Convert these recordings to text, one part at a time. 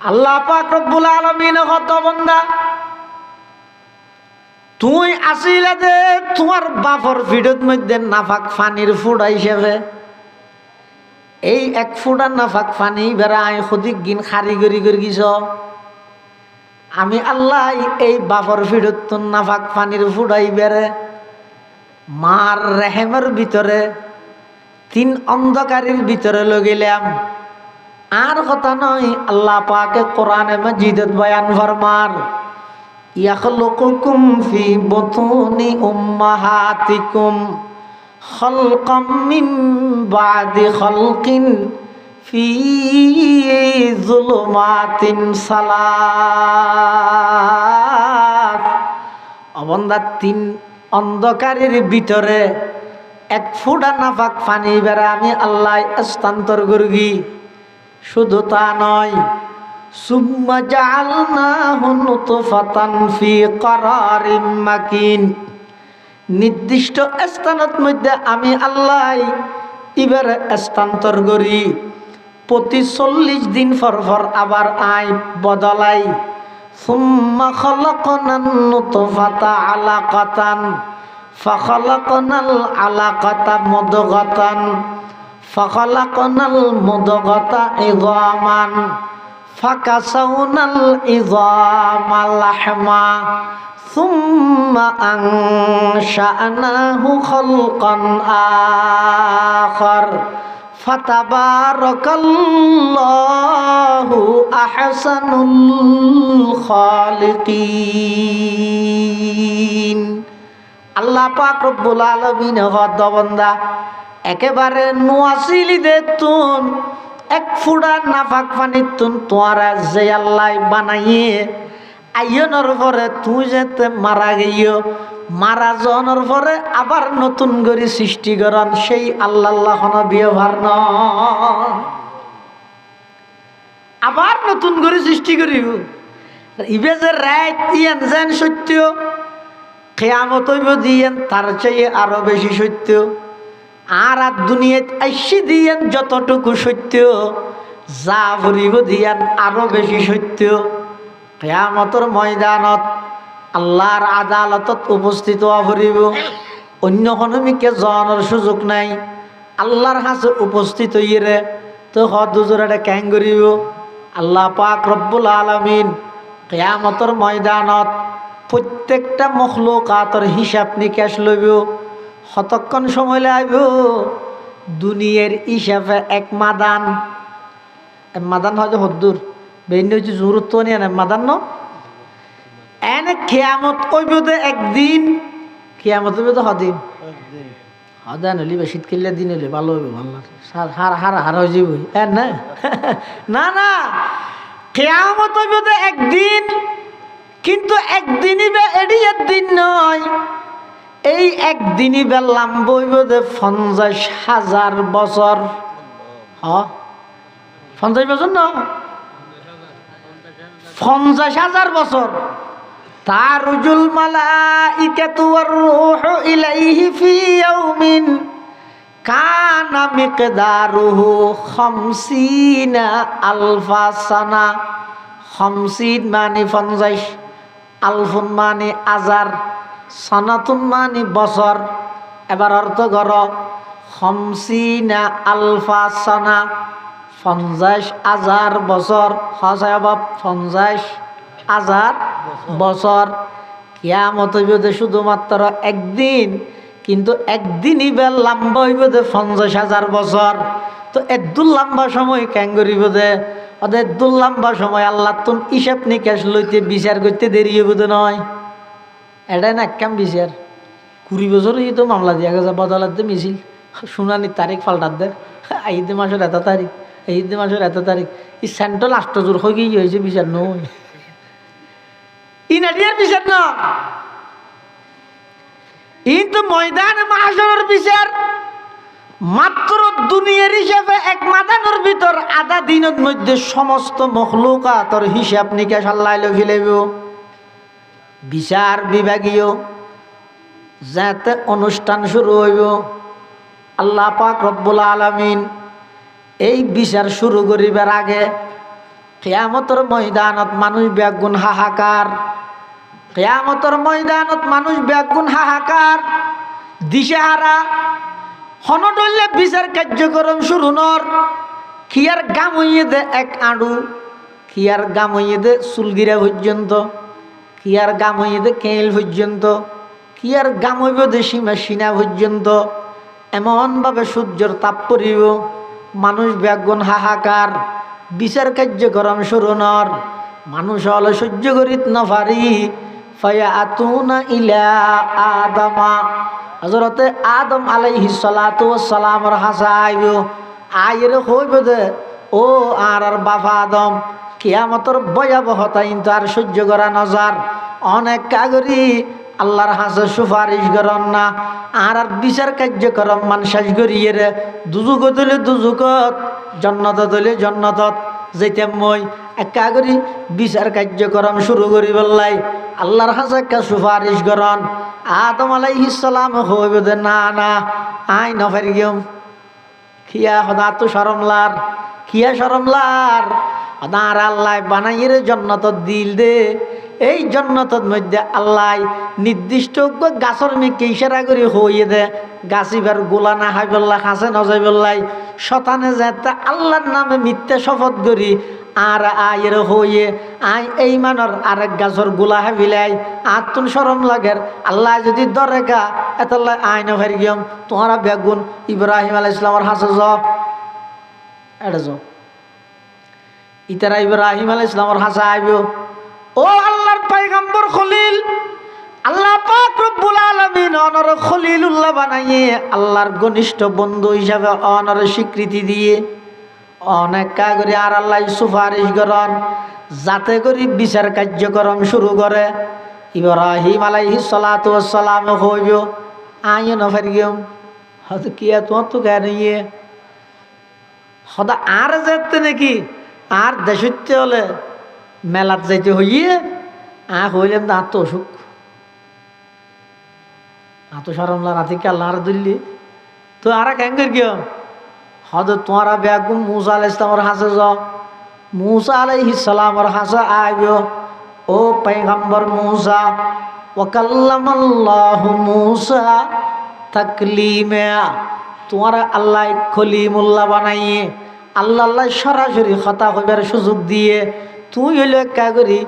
আল্লাহ পাক রব্বুল আলামিন কত বান্দা তুই আসিলে যে তোমার বাপর ভিড়ত মধ্যে নাফাক পানির ফুড়া হিসেবে এই এক ফুটা নাফাক পানি বেড়ায় সদিক গিন খারি গড়ি করে গিস আমি আল্লাহ এই বাপর ভিড়ত তো নাফাক পানির ফুড়াই বেড়ে মার রেহেমের ভিতরে তিন অন্ধকারের ভিতরে লগিলাম আর কথা নয় আল্লাহ পাকে কোরআনে মাজিদত বয়ান ফরমার ইয়াখলুকুকুম ফি বুতুনি উম্মাহাতিকুম খালকাম মিন বাদি খালকিন ফি যুলুমাতিন সালাত অবন্দা তিন অন্ধকারের ভিতরে এক ফুটা নাফাক পানি বেড়া আমি আল্লাহ স্থানান্তর করগি শুধু তা নয় সুম্মা জাআলনাহু নুতফাতান ফি করারিম মাকিন নির্দিষ্ট স্থানত মধ্যে আমি আল্লাহ এবার স্থানান্তর করি প্রতি 40 দিন পর আবার আই বদলাই সুম্মা খালাকনান নুতফাতা আলাকাতান ফাখালাকনাল আলাকাতা মুদগাতান ফাখালাকনাল মুদগাতা ইযামান ফাকাসাউনাল ইযামা লাহমা সুম্মা আনশা'নাহু খালকান আখার ফাতাবারাকাল্লাহু আহসানুল খালিকিন। আল্লাহ পাক রব্বুল আলামিন হদ বান্দা একেবারে নোয়াসিলি দেতুন এক ফুড়া নাফাক পানির তুন তোয়ারা যে আল্লাহ বানাইয়ে আইয়নের পরে তুই যেতে মারা গিয়েও মারা যাওয়ার পরে আবার নতুন করে সৃষ্টি করেন সেই আল্লাহ ব্যবহার ন আবার নতুন করে সৃষ্টি করিব ইবে যে রাত ইয়ান যেন সত্য কিয়ামত হইব দিয়েন তার চেয়ে আরো বেশি সত্য আর দুনিয়াত আইসি দিয়েন যতটুকু সত্য যা ভরিব দিয়ান আরো বেশি সত্য কিয়ামতের ময়দানত আল্লাহর আদালতত উপস্থিত হইব অন্য কোনো মিকে যাওয়ার সুযোগ নাই আল্লাহর কাছে উপস্থিত হইরে তো দুজোড়াটা ক্যাং করিব আল্লাহ পাক রব্বুল আলামিন কিয়ামতের ময়দানত প্রত্যেকটা মখলুকাতের হিসাব নিকাশ লইব কতক্ষণ সময় লাগব দুনিয়ার হিসাবে এক মাদান হয়তো হদ্দুর বেইন হচ্ছে জরুরত নিয়ে না মাদান ন এনে কিয়ামত হইব দে একদিন কিয়ামত হইব তো হদিন হদান হলি বা শীতকালে দিন হলে ভালো হইব ভালো হারা হয়ে যাব না না না কিয়ামত হইব দে একদিন কিন্তু একদিনই বে এডি একদিন নয় এই একদিনই বে লাম্ব হইব দে 50,000 বছর 50 বছর না 50,000 বছর তারুজুল মালাইকাতু ওয়ার রূহু ইলাইহি ফি ইয়াউমিন কানা মিকদারুহু 50,000 সানা 50 মানে 50 আলফুন মানে হাজার সানাতুন মানে বছর এবার অর্থ কর 50,000 সানা 50,000 বছর হসাব 50,000 বছর কিয়ামত হইব যে শুধুমাত্র একদিন কিন্তু একদিনই বেল লম্বা হইব যে 50,000 বছর তো এদুল লম্বা সময় কেন করিব দে ওদের এদুল লম্বা সময় আল্লাহ তুন হিসাব নিকাশ লইতে বিচার করতে দেরি হইব দে নয় এটাই না একদম বিচার 20 বছরই তো মামলা দিয়া গেছে বদলাত দে মিছিল শুনানির তারিখ পাল্টাত দে ঈদ মাসের এত তারিখ ঈদ মাসের এত তারিখ এই সেন্ট্রাল আষ্টজোর হয়ে গিয়ে হয়েছে বিচার নয় ইনাডিয়ার বিচার না কিন্তু ময়দান মাহশরের বিচার মাত্র দুনিয়ার হিসাবে এক মাদানের ভিতর আধা দিনের মধ্যে সমস্ত মখলুকাতের হিসাব নিকাশ আল্লাহ লইব বিচার বিভাগীয় যাতে অনুষ্ঠান শুরু হইব আল্লাহ পাক রব্বুল আলামিন এই বিচার শুরু করিবার আগে কিয়ামতের ময়দানত মানুষ ব্যাগুণ হাহাকার, কিয়ামতের ময়দানত মানুষ ব্যাগুণ হাহাকার, দিশেহারা। হনডলে বিচার কার্যক্রম শুরু নর, খিয়ার গাম হইয়ে দে এক আড়ু, খিয়ার গাম হইয়ে দে চুলগিরা পর্যন্ত, খিয়ার গাম হইয়ে দে কেল পর্যন্ত, খিয়ার গাম হইব দে সীমা সিনা পর্যন্ত। এমনভাবে সূর্যর তাপ পড়িব, মানুষ ব্যাগুণ হাহাকার, বিচার কার্যক্রম শুরু নর। মানুষ হলে সহ্য করিত নপারি, ফায়া আতুনা ইলা আদামা, হযরতে আদম আলাইহিস সালাতু ওয়াস সালামের হাসা আইব, আইর হইব দে ও আর বাবা আদম, কিয়ামতের ভয়াবহতা কিন্তু আর সহ্য করা নজার। অনেক কাগরি আল্লাহর হাসে সুপারিশ করেন না, আর বিচার কার্যক্রম মান শেষ করিয়ে রে দুজুক দিলে দুজুকত, জন্নত দিলে জন্নতত যেতে মই একা করি বিচার কার্যক্রম শুরু করি বললাই আল্লাহর হাসে একটা সুপারিশ করেন। আদম আলাইহিস সালাম হইব দে না না আই নফের গিয়ম, খিয়া হদা তো শরমলার, খিয়া শরমলার হদার আল্লাহ বানাইয়ের জন্নতত দিল দে। এই জন্নতর মধ্যে আল্লাহ নির্দিষ্ট গাছর মেঘকে ইশারা করে হইয়ে দে, গাছিবার গোলা না হাই বললা হাসে নজাই বললাই শতানে যেতে আল্লাহর নামে মিথ্যা শপথ করি আর আয়ের হইয়ে আই এই মানর আরেক গাছর গোলা হাবিলাই আর তুন সরম লাগের আল্লাহ যদি দরেকা এতল্লা আইন ফের গিয়ম তোমারা বেগুন ইব্রাহিম আলাইহিস সালামের হাসে য এটা য ইতারা ইব্রাহিম আলাইহিস সালামের হাসে আইব। ও আল্লাহর পয়গম্বর খলিল, আল্লাহ পাক রব্বুল আলামিন অনর খলিলুল্লাহ বানাইয়ে আল্লাহর ঘনিষ্ঠ বন্ধু হিসাবে অনর স্বীকৃতি দিয়ে অনেক কাগরি আর আল্লাহ সুপারিশ করেন যাতে করি বিচার কার্যক্রম শুরু করে। ইব্রাহিম আলাইহিস সালাতু ওয়াস সালাম হইব আইয়ে নফের গিয়ম হয়তো কিয়া তোমার তো জ্ঞান ইয়ে সদা আর যেতে নাকি আর দেশতে হলে মেলাত যাইতে হইয়ে হইলাম তো আত্ম অসুখ আত সরমলা রাতিকে আল্লাহ দিল্লি তো আর ক্যাঙ্গের কিয় হদ তোমারা বেগুম মুসা আলাইহিস সালামের হাসে যাও, মুসা আলাইহিস সালামের হাসে আইব। ও পয়গম্বর মুসা, ওয়া কাল্লামাল্লাহু মুসা তাকলিমা, তোমারা আল্লাহ খলিমুল্লাহ বানাইয়ে আল্লাহ আল্লাহ সরাসরি কথা হইবার সুযোগ দিয়ে তুই হইলে একা করি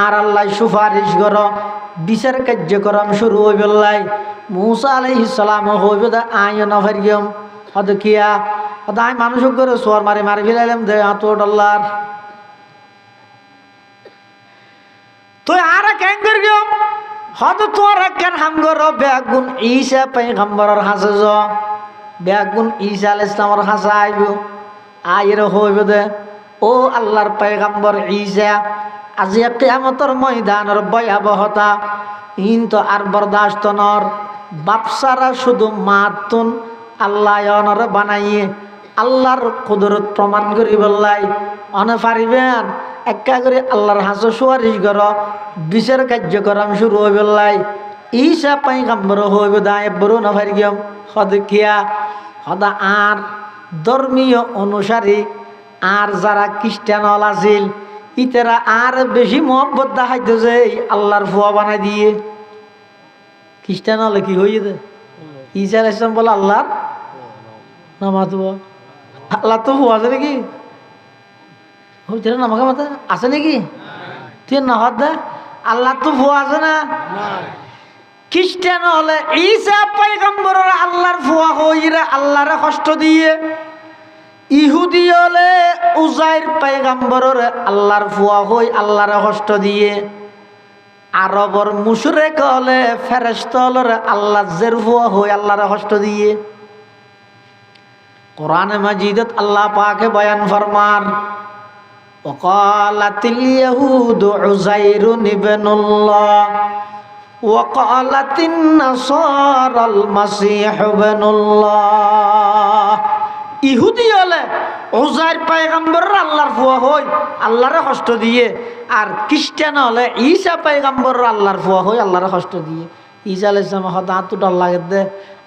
আর আল্লাহ সুপারিশ কর বিচার কার্যক্রম শুরু হইব। মুসা আলাইহিস সালাম হইব দে আইন নফের গিয়ম হদ কিয়া হদ আই মানুষ করে সোয়ার মারি মারি ফেলাইলাম দে আত ডলার তুই আর ক্যাঙ্গের গিয়ম হদ তোর কেন হামগর বেগুন ঈসা পয়গম্বরের হাসে য বেগুন ঈসা আলাইহিস সালামের হাসে আইব আইর হইব দে ও আল্লাহর পয়গম্বর ঈসা আজি কিয়ামতের ময়দানের ভয়াবহতা ইন তো আর বরদাস্ত নর বাপসারা শুধু মাতুন আল্লাহ অনরে বানাইয়ে আল্লাহর কুদরত প্রমাণ করি বললাই অনে পারিবেন একা করে আল্লাহর হাসে সুপারিশ কর বিচার কার্যক্রম শুরু হইব। ঈসা পয়গম্বর হইব দায় বড় নফার গিয়ম হদ কিয়া হদা আর ধর্মীয় অনুসারী আর যারা খ্রিস্টান হল আছিল ইতারা আর বেশি মহব্বত দেখাইতে যে আল্লাহর ফুয়া বানাই দিয়ে খ্রিস্টান হলে কি হয়ে দে ঈসা আলাইহিস সালাম বলে আল্লাহর নামাত আল্লাহ তো ফুয়া আছে নাকি নামাকে মাথা আছে নাকি তুই নহত দে আল্লাহ তো ফুয়া আছে না খ্রিস্টান হলে ঈসা পয়গম্বর আল্লাহর ফুয়া হইরা আল্লাহরে কষ্ট দিয়ে, ইহুদি হলে উজাইর পয়গম্বরের আল্লাহর ফুয়া হই আল্লাহরে কষ্ট দিয়ে, আরবর মুশরিক হলে ফেরেশতা হলে আল্লাহ জের ফুয়া হই আল্লাহরে কষ্ট দিয়ে। কোরআনে মাজিদত আল্লাহ পাকে বয়ান ফরমান ওয়াকালাতিল ইয়াহুদু উযাইরুন ইবনুল্লাহ ওয়াকালাতিন নাসারাল মাসীহ ইবনুল্লাহ। ইহুদি হলে উজাইর পয়গম্বর আল্লাহর ফুয়া হই আল্লাহরে কষ্ট দিয়ে, আর খ্রিস্টান হলে ঈসা পয়গম্বর আল্লাহর ফুয়া হই আল্লাহরে কষ্ট দিয়ে। ঈসা আলাইহিস সালাম হদা তো ডর লাগে দে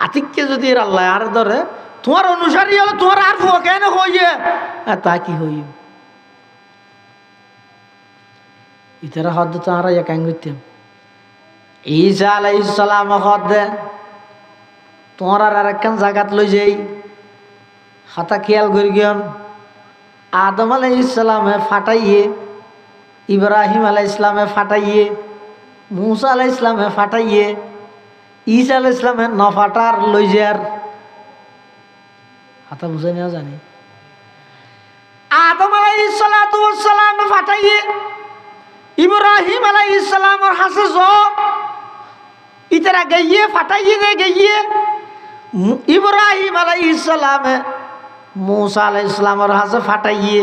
আতিককে যদি আল্লাহ আর ধরে তোমার অনুসারী হলে তোমার আর ফুয়া কেন হইয়ে তা কি হই ইতারা হদ্দ তো আমরা একাং করতাম ঈসা আলাইহিস সালাম হদ্দে তোমার আর একখান জায়গাত লই যাই হাতা খেয়াল করি গিয়ন আদম আলাইহিস সালামে ফাটাইয়ে ইব্রাহিম আলাইহিস ইসলামে ফাটাইয়ে মুসা আলাইহিস ইসলামে ফাটাইয়ে ঈসা আলাইহিস ইসলামে নফাটার লই যার হাতা বুঝাই নেওয়া জানি আদম আলাইহিস সালাতু ওয়াস সালাম ফাটাইয়ে ইব্রাহিম আলাইহিস সালামর হাসে জ ইতারা গইয়ে ফাটাইয়ে দে গইয়ে ইব্রাহিম আলাইহিস সালামে মুসা আলাইহিস সালামর হাসে ফাটাইয়ে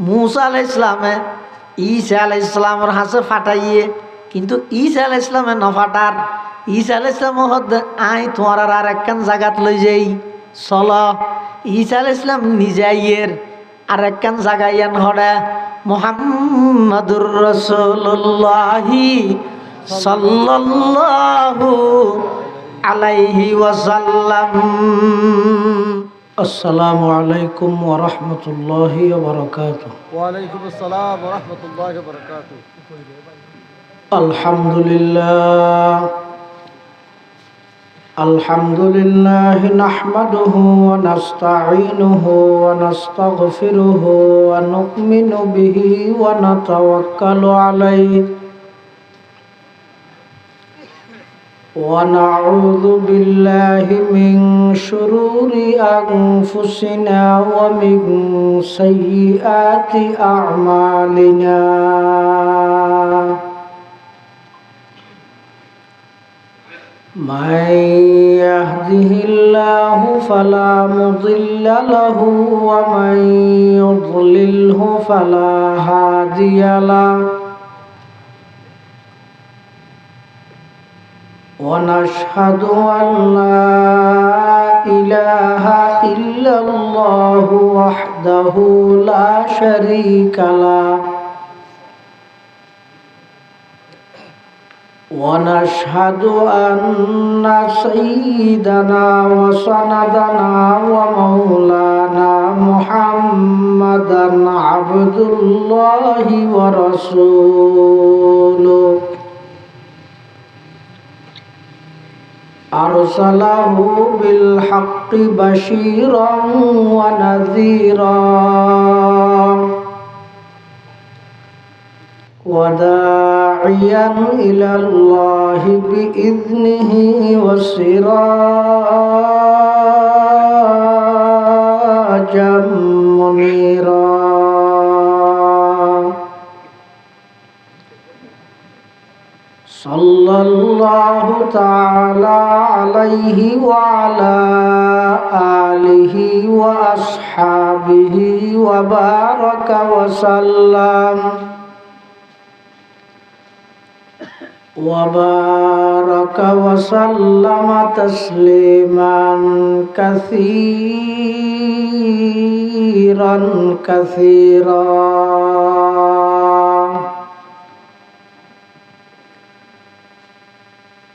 মুসা আলাইহিস সালামে ঈসা আলাইহিস সালামর হাসে ফাটাইয়ে কিন্তু ঈসা আলাইহিস সালামে নফাটার ঈসা আলাইহিস সালাম হদ্দে আই তোমার আর একখান জায়গাত লই যাই চলো ঈসা আলাইহিস সালাম নিজাইয়ের আর একখান জায়গায়ান হড়ে মুহাম্মাদুর রাসূলুল্লাহি সাল্লাল্লাহু আলাইহি ওয়াসাল্লাম। আসসালামু আলাইকুম ওয়া রাহমাতুল্লাহি ওয়া বারাকাতুহু। ওয়া আলাইকুম আসসালাম ওয়া রাহমাতুল্লাহি ওয়া বারাকাতুহু। আলহামদুলিল্লাহ আলহামদুলিল্লাহি নাহমাদুহু ওয়া নাস্তাঈনুহু ওয়া নাস্তাগফিরুহু ওয়া নু'মিনু বিহি ওয়া নাতাওয়াক্কালু আলাইহি ওয়া নাউযু বিল্লাহি মিন শুরুরি আনফুসিনা ওয়া মিন সাইয়্যাতি আ'মালিনা। من يهده الله فلا مضل له ومن يضلله فلا هادي له ونشهد أن لا إله إلا الله وحده لا شريك له ونشهد أن سيدنا وسندنا ومولانا محمدا عبد الله ورسوله أرسله بالحق بشيرا ونذيرا وداعيا إلى الله بإذنه وسراجا منيرا. صلى الله تعالى عليه وعلى آله وأصحابه وبارك وسلم تسليما كثيرا كثيرا.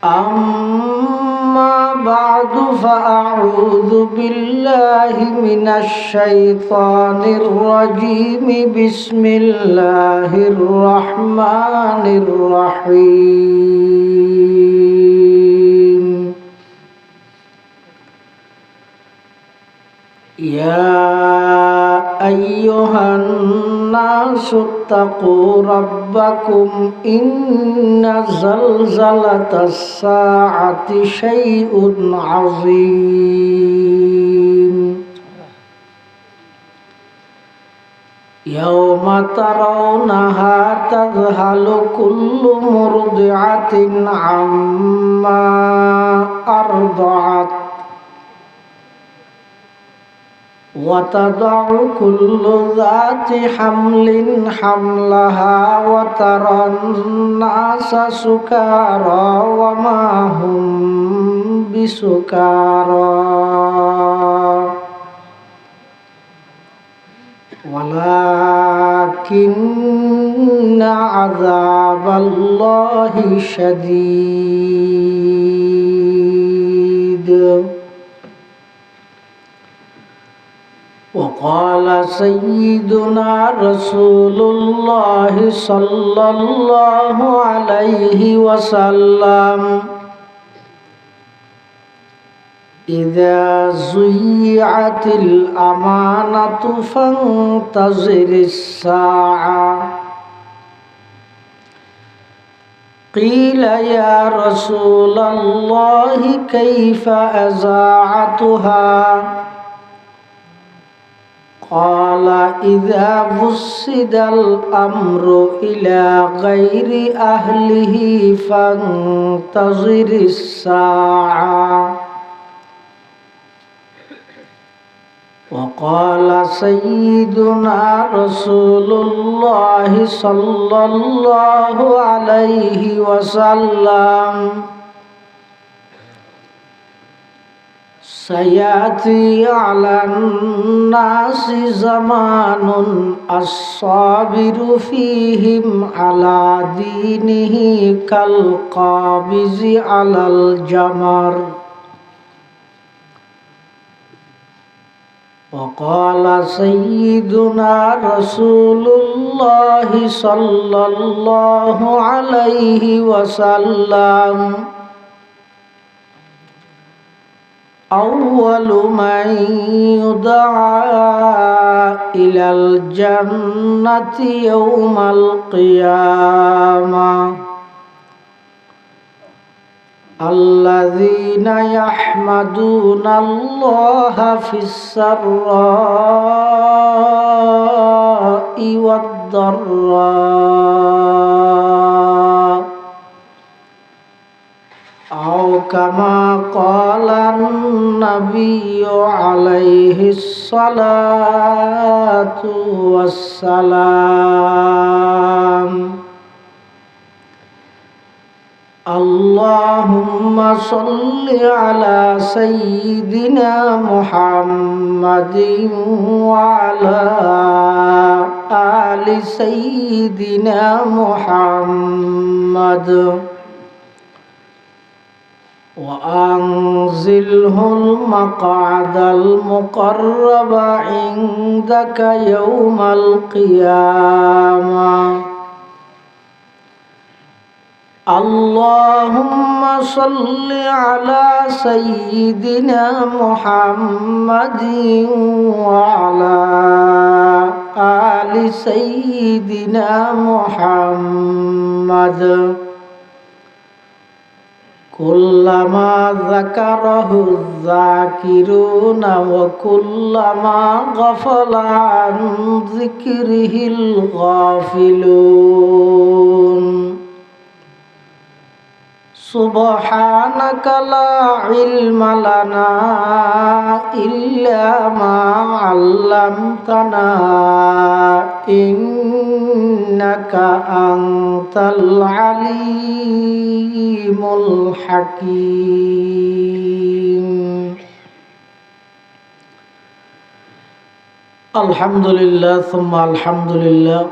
أما بعد فأعوذ بالله من الشيطان الرجيم. بسم الله الرحمن الرحيم. يا أيها الناس اتقوا ربكم إن زلزلة الساعة شيء عظيم. يوم ترونها تذهل كل مرضعة عما أرضعت وتضع كل ذات حمل حملها وترى الناس سكارى وما هم بسكارى ولكن عذاب الله شديد. وقال سيدنا رسول الله صلى الله عليه وسلم إذا ضيعت الأمانة فانتظر الساعة قيل يا رسول الله كيف أذاعتها قال إذا وسد الأمر إلى غير أهله فانتظر الساعة وقال سيدنا رسول الله صلى الله عليه وسلم سيأتي على الناس زمان الصابر فيهم على دينه كالقابض على الجمر وقال سيدنا رسول الله صلى الله عليه وسلم أول من يدعى إلى الجنة يوم القيامة الذين يحمدون الله في السراء والضراء أو كما قال النبي عليه الصلاة والسلام اللهم صل على سيدنا محمد وعلى آل سيدنا محمد وأنزله المقعد المقرب عندك يوم القيامة اللهم صل على سيدنا محمد وعلى آل سيدنا محمد كلما ذكره الذاكرون وكلما غفل عن ذكره الغافلون سبحانك لا علم لنا إلا ما علمتنا إنك أنت العليم الحكيم الحمد لله ثم الحمد لله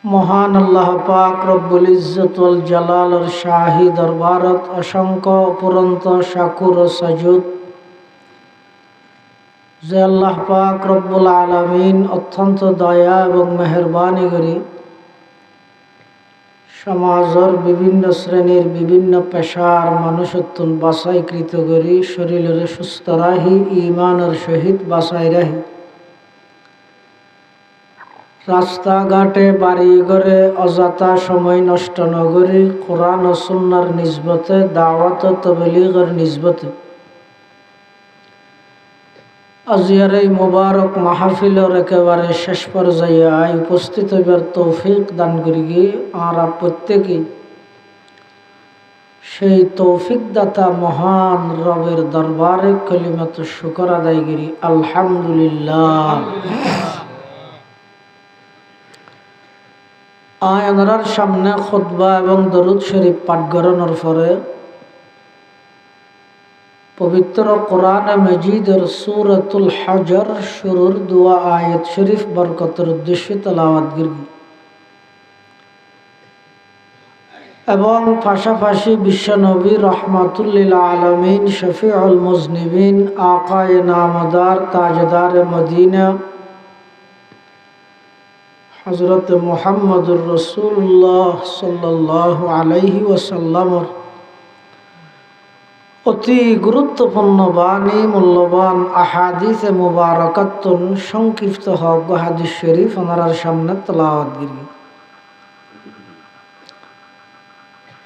মহান আল্লাহ পাক রব্বুল ইজ্জত ওয়াল জালালের শাহী দরবারত অসংখ্য অপরন্ত শাকুর ও সাজুদ যে আল্লাহ পাক রব্বুল আলামিন অত্যন্ত দয়া এবং মেহেরবানি করে সমাজের বিভিন্ন শ্রেণীর বিভিন্ন পেশার মানুষত্বন বাছাইকৃত করে শরীরের সুস্থ রাহি ইমানের সহিত বাছাই রাহি রাস্তাঘাটে বাড়ি ঘরে অযথা সময় নষ্ট নগরী কোরআন ও সুন্নাহর নিসবতে দাওয়াত ও তাবলীগের নিসবতে আজিয়ার এই মুবারক মাহফিলের একেবারে শেষ পর্যায়ে উপস্থিত হইবার তৌফিক দান করি গিয়ে আমরা প্রত্যেকেই সেই তৌফিক দাতা মহান রবের দরবারে কলিমাত শুকর আদায় করি আলহামদুলিল্লাহ। আয়ানার সামনে খুতবা এবং দরুদ শরীফ পাঠ করানোর পরে পবিত্র কোরআনে মজিদের সূরাতুল হজর শুরুর দুয়া আয়াত শরীফ বরকতের উদ্দেশ্যে তেলাওয়াত করি। এবং পাশাপাশি বিশ্বনবী রহমাতুল্লিল আলমিন শফিউল মুজনিবিন আকায়ে নামদার তাজদার মদিনা হযরত মুহাম্মদুর রাসূলুল্লাহ সাল্লাল্লাহু আলাইহি ওয়াসাল্লামর অতি গুরুত্বপূর্ণ বাণী মূল্যবান আহাদিসে মুবারাকাতুন সংক্ষিপ্ত হক হাদিস শরীফ ওনার সামনে তেলাওয়াত করি।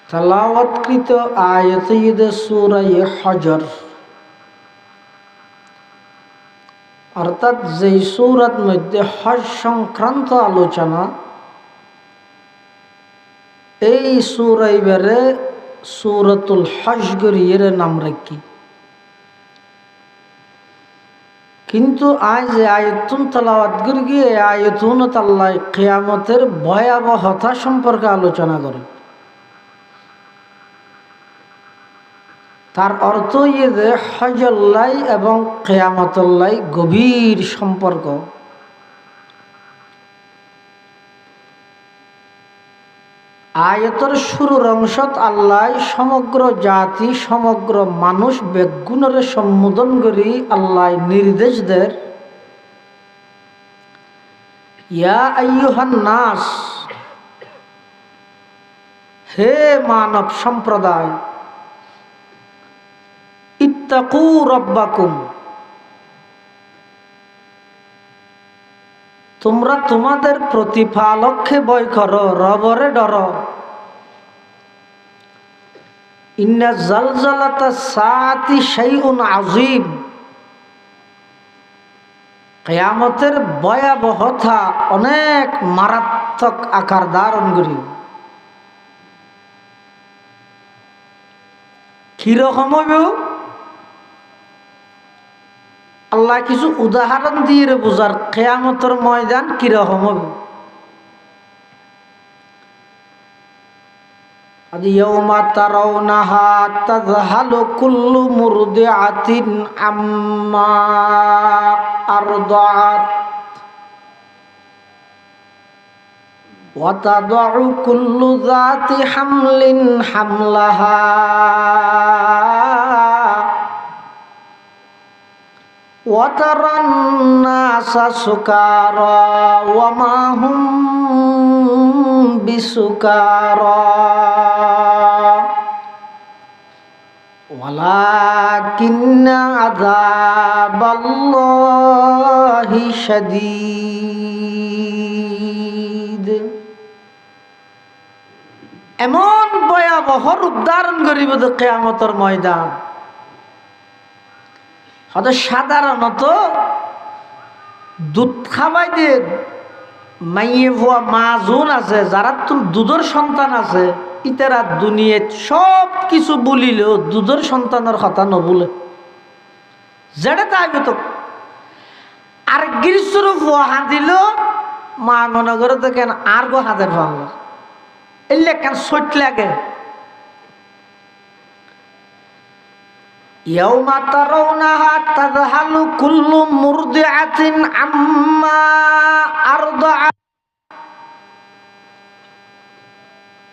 তেলাওয়াতকৃত আয়াত সূরা হজর, অর্থাৎ যেই সূরার মধ্যে হজ সংক্রান্ত আলোচনা, এই সূরায় বেরে সূরাতুল হজ গরিয়ের নাম রাখি। কিন্তু আজ যে আয়াতুন তেলাওয়াত করি গিয়ে আয়াতুন আল্লাহ কিয়ামতের ভয়াবহতা সম্পর্কে আলোচনা করে। তার অর্থ ইয়ে যে হজল্লাই এবং কিয়ামতল্লাই গভীর সম্পর্ক। আয়াতের শুরুর অংশত আল্লাহ সমগ্র জাতি সমগ্র মানুষ বেগুণরে সম্বোধন করি আল্লাহ নির্দেশ দেয়, ইয়া আইয়ুহান নাস, হে মানব সম্প্রদায়, ইত্তাকু রব্বাকুম, তোমরা তোমাদের প্রতিপালককে ভয় করো, রবরে ডরো। ইন্না জালজালাতাস সাআতি শাইউন আযীম, কিয়ামতের ভয়াবহতা অনেক মারাত্মক আকার ধারণ করি। কিরকম হবে আল্লাহ কিছু উদাহরণ দিয়ে বোঝার, কিয়ামতের ময়দান কিরকম হবে। ইয়াউমা তারাউনাহা তাযহালু কুল্লু মুরদিআতিন আম্মা আরদাআত ওয়া তাদউ কুল্লু যাতি হামলিন হামলাহা ওয়া তারান নাসা সুকারা ওয়া মা হুম বিসুকারা ওয়ালাকিন্না আযাবাল্লাহি শাদীদ। এমন ভয়াবহ রূপ ধারণ করিব যে কিয়ামতের ময়দান। হয়তো সাধারণত দুধ খাওয়াই দিয়ে মাইয়ে ভুয়া মাজুন আছে, যারা তুমি দুধের সন্তান আছে, ইতারা দুনিয়াত সব কিছু বলিলেও দুধের সন্তানের কথা নবলে, যেটা তাই তো। আর গ্রীষ্ম ভুয়া হাঁদিল মা মনে করে তো কেন আর গো হাতের ভাঙল, এলে কেন সইট লাগে। ইয়াউমা তারাউনাহা তাযহালু কুল্লু মুরদিআতিন আম্মা আরদাআত,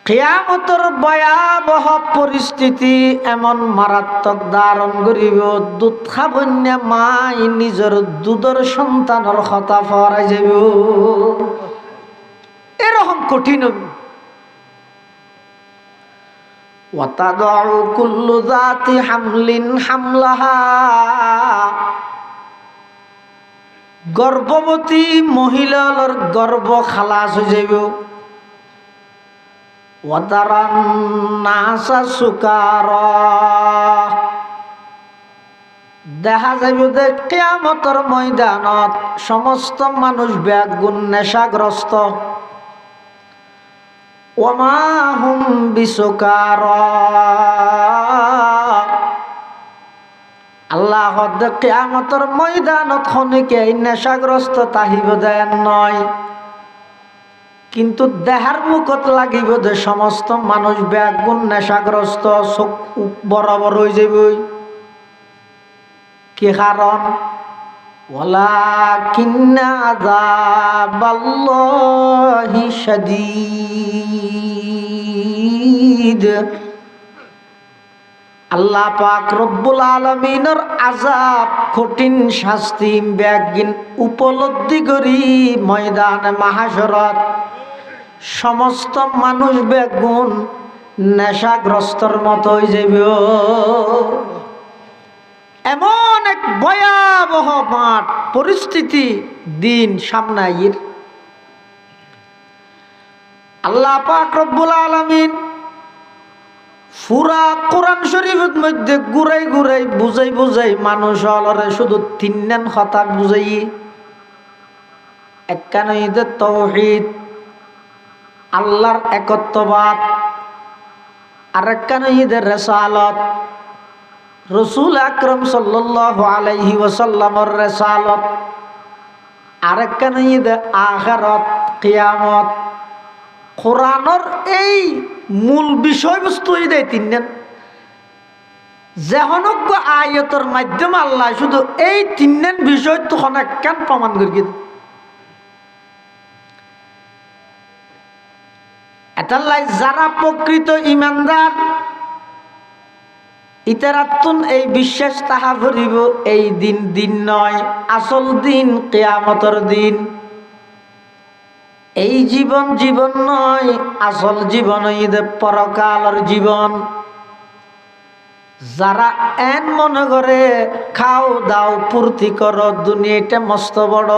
কিয়ামতের ভয়াবহ পরিস্থিতি এমন মারাত্মক ধারণ করিব, দুধ খাবন্য মাই নিজের দুধের সন্তানের কথা ফরাই যাব, এরকম কঠিন হবে। ওয়া তাদউ কুল্লু যাতি হামলিন হামলাহা, গর্ভবতী মহিলার গর্ভ খালাস হয়ে যাব। ওয়া তারান নাসা সুকারা, দেখা যাবে যে কিয়ামতের ময়দানত সমস্ত মানুষ বেগুন নেশাগ্রস্ত। ওয়া মা হুম বিসুকারা, আল্লাহ কিয়ামতের ময়দানত খনিকে নেশাগ্রস্ত তাহিব দেন নয়, কিন্তু দেহার মুখত লাগিব যে সমস্ত মানুষ বেগুন নেশাগ্রস্ত, চোখ বরাবর হয়ে যাবে। কি কারণ? ওয়ালাকিন্না আযাবাল্লাহি শাদীদ, ঈদ আল্লাহ পাক রব্বুল আলামিনের আযাব কঠিন শাস্তি ব্যাগিন উপলব্ধি করি ময়দানে মাহশরত সমস্ত মানুষ বেগুন নেশাগ্রস্তর মতো হয়ে যাবে। এমন এক ভয়াবহ মাঠ পরিস্থিতি দিন সামনে আইর। আল্লাহ পাক রব্বুল আলামিন পুরা কোরআন শরীফের মধ্যে ঘুরাই ঘুরাই বুঝাই বুঝাই মানুষ অলরে শুধু তিনজন কথা বুঝাই। একখানে ঈদের তাওহীদ আল্লাহর একত্ববাদ, আরেকখানে ঈদের রিসালাত রাসূল আকরাম সাল্লাল্লাহু আলাইহি ওয়াসাল্লামের রিসালাত, আরেকখানে ঈদের আখিরাত কিয়ামত। কোরআনের এই মূল বিষয়বস্তু এই তিনজন যেহনজ্ঞ আয়াতের মাধ্যমে আল্লাহ শুধু এই তিনজন বিষয় তখন একখান প্রমাণ করে দিত। এটালাই যারা প্রকৃত ইমানদার ইতারাতুন এই বিশ্বাস তাহা করিব এই দিন দিন নয়, আসল দিন কিয়ামতের দিন। এই জীবন জীবন নয়, আসল জীবন ঈদের পরকালের জীবন। যারা এন মনে করে খাও দাও পূর্তি করো দুনিয়াটা মস্ত বড়,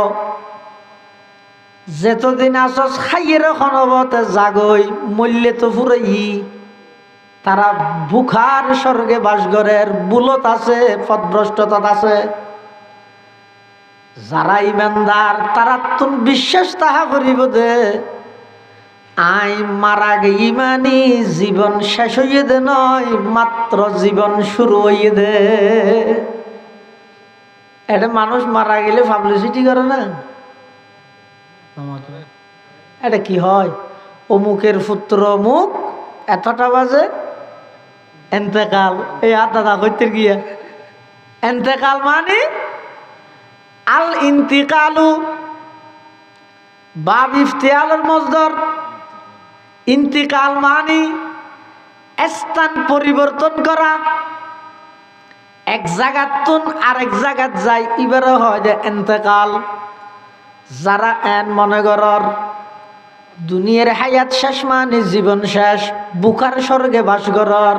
যেতদিন আসস খাইয়ের খনবতে জাগই মূল্যে তো ফুরাই। তারা বুখার স্বর্গে বাস ঘরের বুলত আছে, পথভ্রষ্টতা আছে। যারা ইমানদার তারা তুন বিশ্বাস তাহা করিব দে আই মারা গে ইমানি জীবন শেষ হইয়ে দে নয়, মাত্র জীবন শুরু হইয়ে দে। এটা মানুষ মারা গেলে পাবলিসিটি করে না, এটা কি হয় অমুকের পুত্র অমুক এতটা বাজে এন্তেকাল। এই দাদা কইতে গিয়া এন্তেকাল মানে আল ইন্তিকালু বাব ইফতিয়ালের মজদর। ইন্তিকাল মানে স্থান পরিবর্তন করা, এক জায়গাত তুন আরেক জায়গাত যায়, এবারে হয় যে এন্তেকাল। যারা এন মনে করর দুনিয়ার হায়াত শেষ মানে জীবন শেষ, বুখার স্বর্গে বাস করর।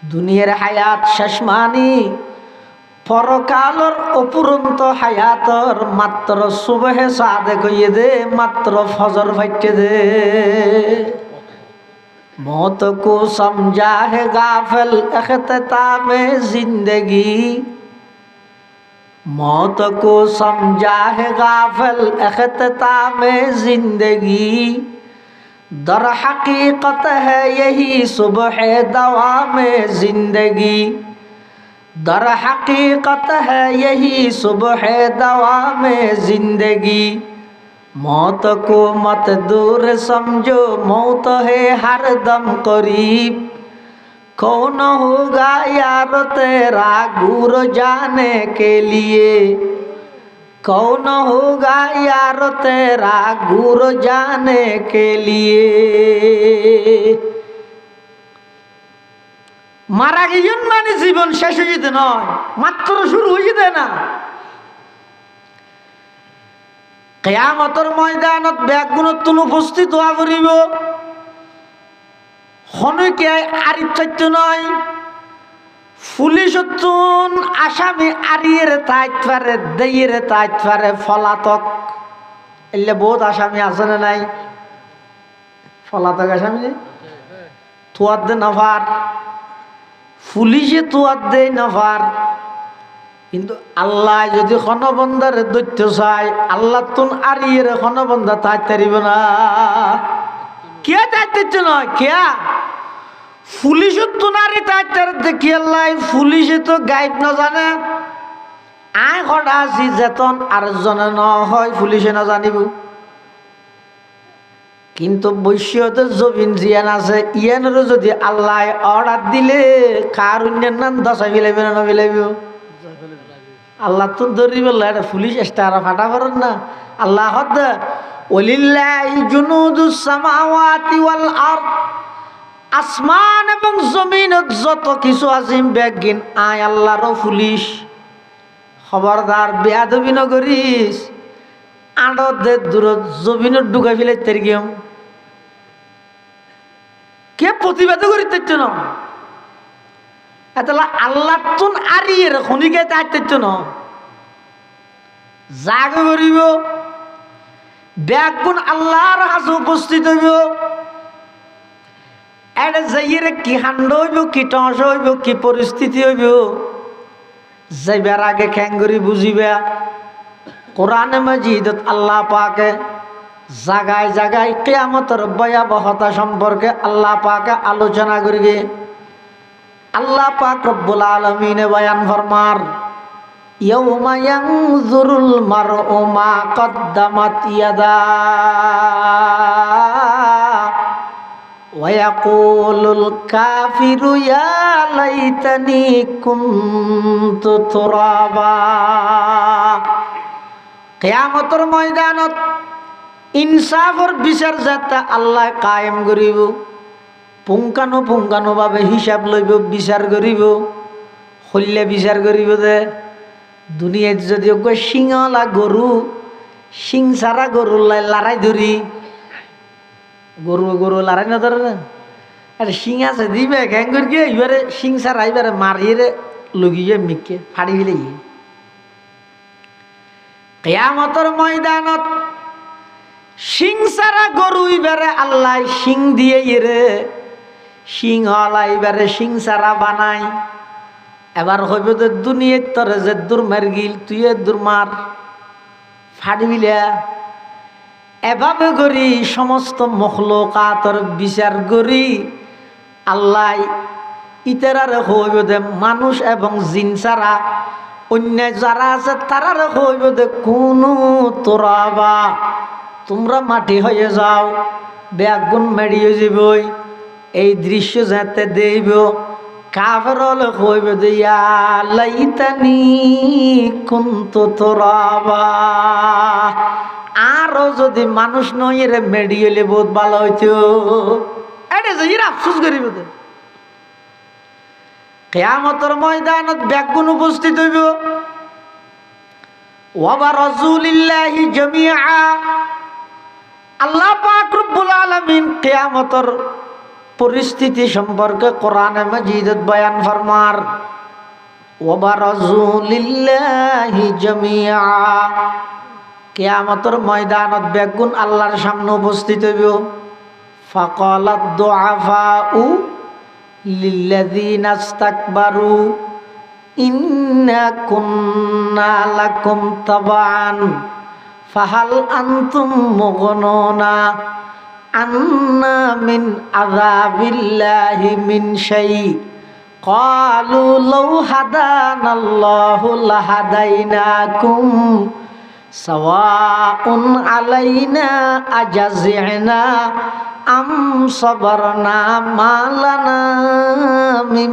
দুনিয়ার হায়াত শেষ মানে পরকালর অপুরন্ত হায়াতর মাত্র সুবহে সাদে কইয়ে দে, মাত্র ফজর ফাইটে দে। মौत को समझा है गाफिल इख्तिताम जिंदगी, मौत को समझा है गाफिल इख्तिताम जिंदगी, दर हकीकत है यही सुबह दवाम जिंदगी, दर हकीकत है यही सुबह दवाम जिंदगी, मौत को मत दूर समझो मौत है हर दम करीब, कौन होगा यार तेरा गुर जाने के लिए, कौन होगा यार तेरा गुर जाने के लिए। মারা গিয়েন মানে জীবন শেষ হয়ে যেতে নয়, মাত্র শুরু হয়ে যেতে না। কিয়ামতের ময়দানত ব্যাগুণত উপস্থিত হওয়া করিব। হনকে আরিত চাইত নয়, পুলিশ আসামি আরিয়ের তাইত পারে দেইয়ের তাইত পারে ফলাতক। এলে বহুত আসামি আছে না নাই? ফলাতক আসামি তোয়ার দে নভার, পুলিশে তোয়ার দে নভার। কিন্তু আল্লাহ যদি খনবন্দার দৈত্য চাই, আল্লাহ তুন আরিয়ের খনবন্দা তাই তারিব না। কে দায়িত্ব নয় কেয়া পুলিশের তো নারী তাই তার দেখি আল্লাহ পুলিশে তো গাইড না জানে। আয় কটা আছি যেতন আর জনে ন হয় পুলিশে না জানিব। কিন্তু বৈশ্যতে জবিন জিয়ান আছে, ইয়ানের যদি আল্লাহ অর্ডার দিলে কার অন্যের নাম দশা ফিলাইবে না ফিলাইব। আল্লাহ তো ধরিব এটা পুলিশ এস্টারা ফাটা করেন না। আল্লাহ ওলিল্লাহি জুনুদুস সামাওয়াতি ওয়াল আরদ, আসমান এবং জমিনত যত কিছু আজিম ব্যাগিন আয় আল্লাহর পুলিশ খবরদার বেয়াদবি নগরিস আড়দের দূরত জমিনত ঢুকাই ফেলে তের গিয়ম কে প্রতিবাদ করিতেছ না এতলা আল্লাহ তুন আরিয়ে খনিকে চাইতেছ না জাগ করিব ব্যাগুন আল্লাহর হাসে উপস্থিত হইব এটা যাইয়ে কি হান্ড হইব কি টস হইব কি পরিস্থিতি হইব যাইবার আগে খ্যাঙ্গরি বুঝিবা কোরআনে মাজিদত আল্লাহ পাকে জাগায় জাগায় কিয়ামতের ভয়াবহতা সম্পর্কে আল্লাহ পাকে আলোচনা করিবে আল্লাহ পাক রব্বুল আলামিনে বয়ান ফরমার ইয়াউমা ইয়ানজুরুল মারউ মা কদ্দামাত ইয়াদা ওয়া ইয়াকুলুল কাফিরু ইয়া লাইতানি কুনতু তুরাবা কিয়ামতের ময়দানত ইনসাফর বিচার যাতে আল্লাহ কায়েম করিব পুঙ্খানুপুঙ্খানুভাবে হিসাব লইব বিচার করিব হইলে বিচার করিব যে দুনিয়াত যদি সিংহলা গরু সিং সারা গরু লড়াই ধরি গরু গরু লড়াই না ধরে না আরে সিং আছে দিবে ঘ্যাঙ্গুর গিয়ে এবারে সিং সারা এবারে মারিয়ে লুগিয়ে মিকে ফাড়ি ফেলে কিয়ামতের ময়দানত সিং সারা গরু এবারে আল্লাহ সিং দিয়ে ইরে সিংহলা এবারে সিং সারা বানাই এবার হইব তো দুনিয়ার তরে যে দূর মার গিল তুই দূর মার ফাড়বিলা এভাবে করি সমস্ত মখলুকাতর বিচার করি আল্লাহ ইতারারে হইব দে মানুষ এবং জিন ছাড়া অন্য যারা আছে তারারে হইব দে কোনো তোরাবা তোমরা মাটি হয়ে যাও বেগুন মেড়িয়ে যাবই এই দৃশ্য যাতে দেব কাফের হলে হইব দে ইয়া লাইতানি কুনতু তুরাবা আরো যদি মানুষ নয় রে মেডিয়েলে বহুত ভালো হইতো এটা যে এর আফসোস করিব দে কিয়ামতের ময়দানত বেগুন উপস্থিত হইব ওয়া বারাজুলিল্লাহি জামিআ আল্লাহ পাক রব্বুল আলামিন কিয়ামতের পরিস্থিতি সম্পর্কে কোরআনে মাজিদত বয়ান ফরমার ওয়া বারাজুলিল্লাহি জামিআ কিয়ামতের ময়দানত বেগুন আল্লাহর সামনে উপস্থিত হইব ফাকালাদ দুআফাউ লিল্লাযিনা ইসতাকবারু ইন্না কুন্না লাকুম তাবান ফাহাল আনতুম মুগনুনা আন্না মিন আযাবিল্লাহি মিন শাই ক্বালু লাউ হাদানাল্লাহু লাহাদাইনাকুম সাওয়াউন আলাইনা আজাযিনা আম সাবরনা মা লানা মিন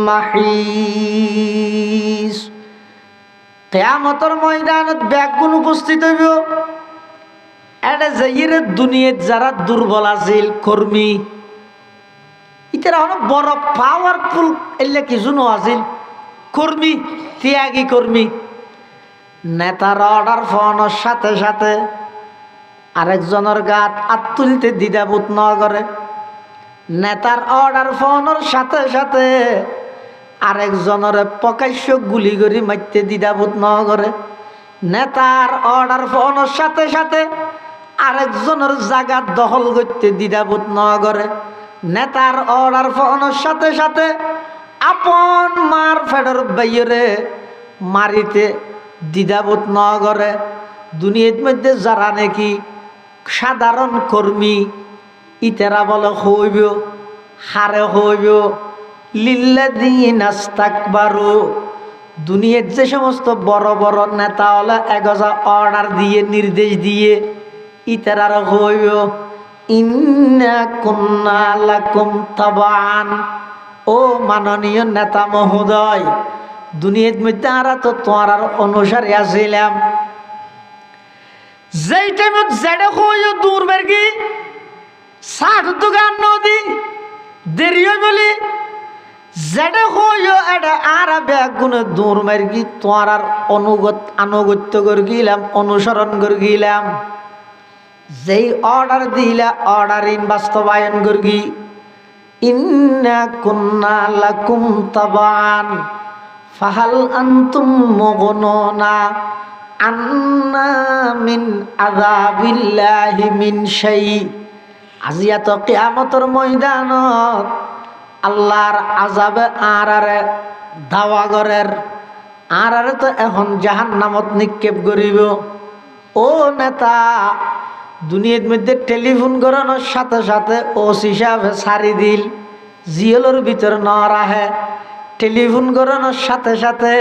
মাহিস কিয়ামতের ময়দানত বেগুন উপস্থিত হইব এটা যাইরে দুনিয়াত যারা দুর্বল আছিল কর্মী ইতারা অনেক বড় পাওয়ারফুল এলে কিছু আছিল কর্মী ত্যাগী কর্মী নেতার অর্ডার ফোনের সাথে সাথে আরেকজনের গাত হাত তুলতে দ্বিধাবোধ ন করে নেতার অর্ডার ফোনের সাথে সাথে আরেকজনের প্রকাশ্য গুলি করে মারতে দ্বিধাবোধ ন করে নেতার অর্ডার ফোনের সাথে সাথে আরেকজনের জায়গা দখল করতে দ্বিধাবোধ ন করে নেতার অর্ডার ফোনের সাথে সাথে আপন মার ফেডর বাইরে মারিতে দ্বিধাবোধ ন করে দুনিয়ার মধ্যে যারা নাকি সাধারণ কর্মী ইতারা বলে হইব হারে হইব লিল্লাযিনা ইসতাকবারু দুনিয়ার যে সমস্ত বড় বড় নেতা হলে এগজা অর্ডার দিয়ে নির্দেশ দিয়ে ইতারার হইব ইন্না কুন্না লাকুম তাবান ও মাননীয় নেতা মহোদয় দুনিয়ার মধ্যে আমরা তো তোমার অনুসারে আসিলাম যেই টাইমত জেডে হইও দূর বেরগি 60 দোকান নদী দেরি হই বলি যেটা হইও এটা আর বেগুনে দৌড় মারি কি তোমার আর আনুগত্য করে গেলাম, অনুসরণ করে গেলাম। যেই অর্ডার দিলা অর্ডার বাস্তবায়ন করি। ইন্না কুন্না লাকুম তাবান ফাহাল আনতুম মুগনুনা আন্না মিন আযাবিল্লাহি মিন শাই। আজিয়া তো কিয়ামতের ময়দানত আল্লাহর আযাবে আরারে দাওয়া গরের আরারে তো এখন জাহান্নামত নিক্ষেপ করিব। ও নেতা, দুনিয়ার মধ্যে টেলিফোন করানোর সাথে সাথে ও হিসাবে সারি দিল জিএলর ভিতর ন রাহে। টেলিফোন করানোর সাথে সাথে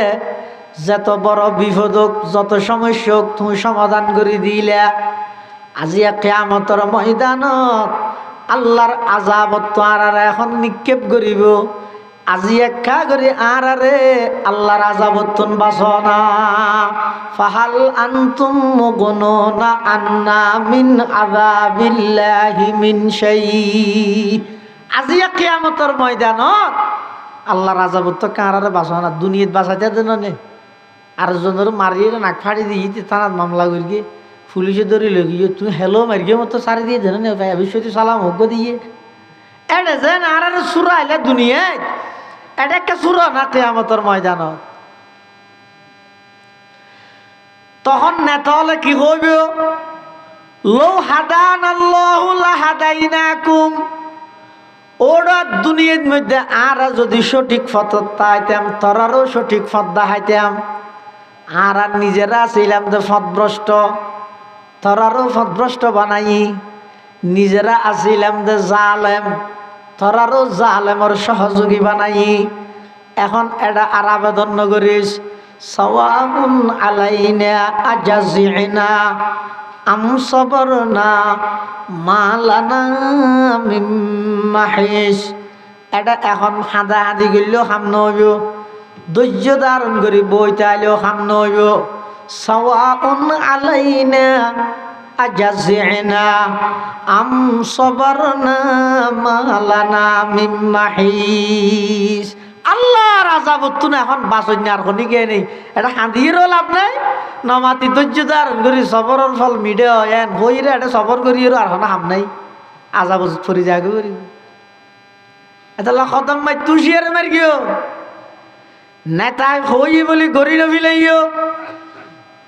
যত বড় বিপদ হোক, যত সমস্যা হোক, তুমি সমাধান করে দিলা। আজিয়া কিয়ামতের ময়দানত আল্লাহর আযাবত তো আরারে এখন নিক্ষেপ করিব। আজি একা করে আরারে আল্লাহর আযাবত বাঁচনা। ফাহাল আনতুম মুগনুনা আন্না মিন আযাবিল্লাহি মিন শাই। আজি কিয়ামতের ময়দানত আল্লাহর আযাবত তো কারারে বাঁচনা, দুনিয়াত বাঁচাইতে দেন নে। আর জনের মারিয়ে নাক ফাড়ি দিয়ে থানাত মামলা করি পুলিশে ধরে লগিয়ে তুমি হেলো মারিয়ে মতো সারি দিয়ে দেন নে ভাই অবশ্যই সালাম হোক দিয়ে। এটা যেন আর সুরা আইলে দুনিয়ায় এটা একটা সুরা না কিয়ামতের ময়দানত। তখন নেতা হলে কি কইবে? লো হাদান আল্লাহু লা হাদাইনাকুম। ওরা দুনিয়ার মধ্যে আর যদি সঠিক পথ পাইতাম তোরারও সঠিক পথ দেখাইতাম। আর নিজেরা ছিলাম যে পথভ্রষ্ট, তোরারও পথভ্রষ্ট বানাই। নিজেরা আসিলাম যে জালেম, তোরারও জালেমর সহযোগী বানাই। এখন এটা আর আবেদন নগরিস সাওয়াউন আলাইনা আজাজিনা আম সাবরনা মা লানা মিন মাহিস। এটা এখন হাদা হাদি গেলেও হাম নইব, ধৈর্য ধারণ করি বইতে আইলেও হাম নইব। সাওয়াউন আলাইনা আজাজিনা আম সাবরনা মা লানা মিন মাহিস। আল্লাহর আযাবত না এখন বাঁচন আর কোনো গে নেই। এটা হাঁদিয়েরও লাভ নাই, নমাতি ধৈর্য ধারণ করি সবরের ফল মিডে এন হইরে এটা সবর করি আর এখন হাম নাই। আযাবত ফরি যাগে করি এটা খতম মাই তুষিয়ার মার গিয়েও নেতা হই বলি গড়ি নভিলাইও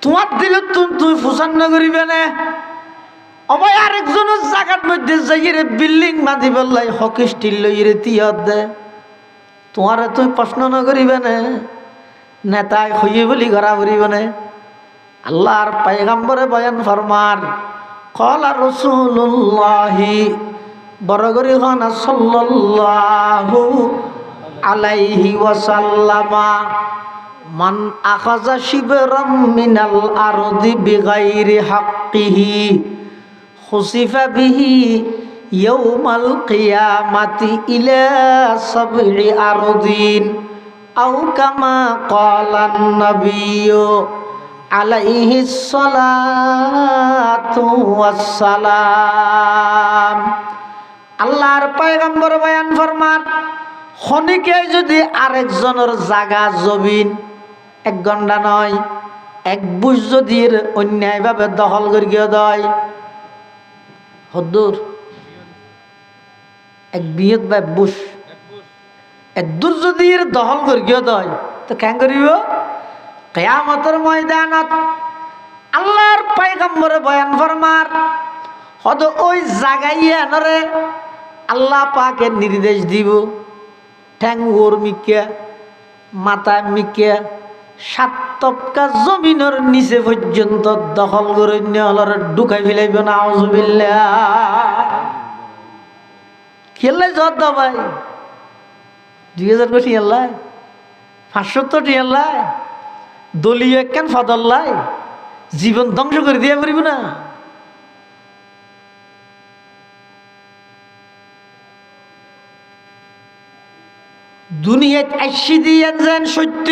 তোমার দিল তুমি ফুসান্ন করিবে না। অবয় আরেকজনের জায়গার মধ্যে যাইরে বিল্ডিং বাঁধি বললাই হকি স্টিল লইরে তিয়ার দে তোমার তুই প্রশ্ন ন করিবে না। নেতায় হইয়ে বলি ঘরা করিবে না। আল্লাহর পয়গম্বরে বয়ান ফরমান কলা রাসূলুল্লাহি বরগরি খানা সাল্লাল্লাহু আলাইহি ওয়াসাল্লাম মান আখাযা শিবরাম মিনাল আরদি বিগাইরি হাক্কিহি খুসিফা বিহি ইয়াউমাল কিয়ামাতি ইলা সাবঈ আরদিন আও কামা ক্বালান নাবিয়্যু আলাইহিস সালাতু ওয়াস সালাম। আল্লাহর পয়গম্বর বয়ান ফরমান খনিকে যদি আরেকজনের জায়গা জমিন এক ঘন্টা নয় এক বুঝ যদি অন্যায়ভাবে দখল করিয়া দেয় হদ্দুর এক বিয়ত বা বুঝ এদুর যদি দখল করিয়া দেয় তো কেন করিব? কিয়ামতের ময়দানত আল্লাহর পয়গম্বরে বয়ান ফরমার হয়তো ওই জায়গায় আনরে আল্লাহ পাকে নির্দেশ দিব ঠ্যাং ওর মিকিয়া মাথা মিকিয়া 7 তপকা জমিনের নিচে পর্যন্ত দখল করে নিয়ে ঢুকাই ফেলাইব না। আউযুবিল্লাহ। খেললে জত দাও ভাই 2000 কোটি আল্লাহ 570 টি আল্লাহ দলীয় একখান ফদল্লাই জীবন ধ্বংস করে দিয়া পারিব না। দুনিয়াত আইসি দিয়েন যেন সত্য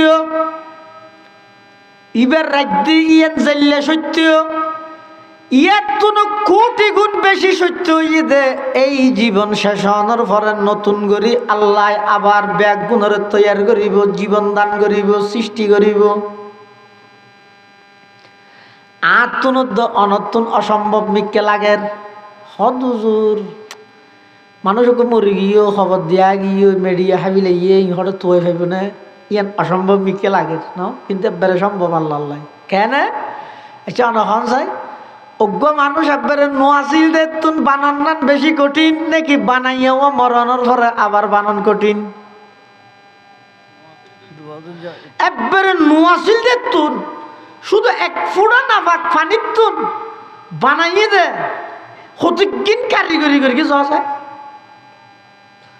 ইবার রাজ্যে ইয়েন জাল্লে সত্য ইয়ার তুনো কোটি গুণ বেশি সত্য হইয়ে দে এই জীবন শেষ হওয়ার পরে নতুন করি আল্লাহ আবার ব্যাগ গুণের তৈয়ার করিব, জীবন দান করিব, সৃষ্টি করিব। আত্মনদ্য অনতুন অসম্ভব মিক্কে লাগের হদুজুর মানুষকে মরি গিয়েও খবর দিয়া গিয়ে মেডিয়া হাবিলে ইয়ে ইহরে তোয়ে ভাইব না ইয়ান অসম্ভব মিক্কে লাগে ন, কিন্তু একবারে সম্ভব আল্লাহ আল্লাহ কেন এটা অনখন চাই অজ্ঞ মানুষ একবারে নোয়াছিল দে তুন বানান বেশি কঠিন নাকি বানাইয়াও মরণের পরে আবার বানান কঠিন? একবারে নোয়াছিল দে তুন শুধু এক ফুড়া না বাক পানির তুন বানাইয়ে দে কতদিন কারিগরি করি কি যাওয়া যায়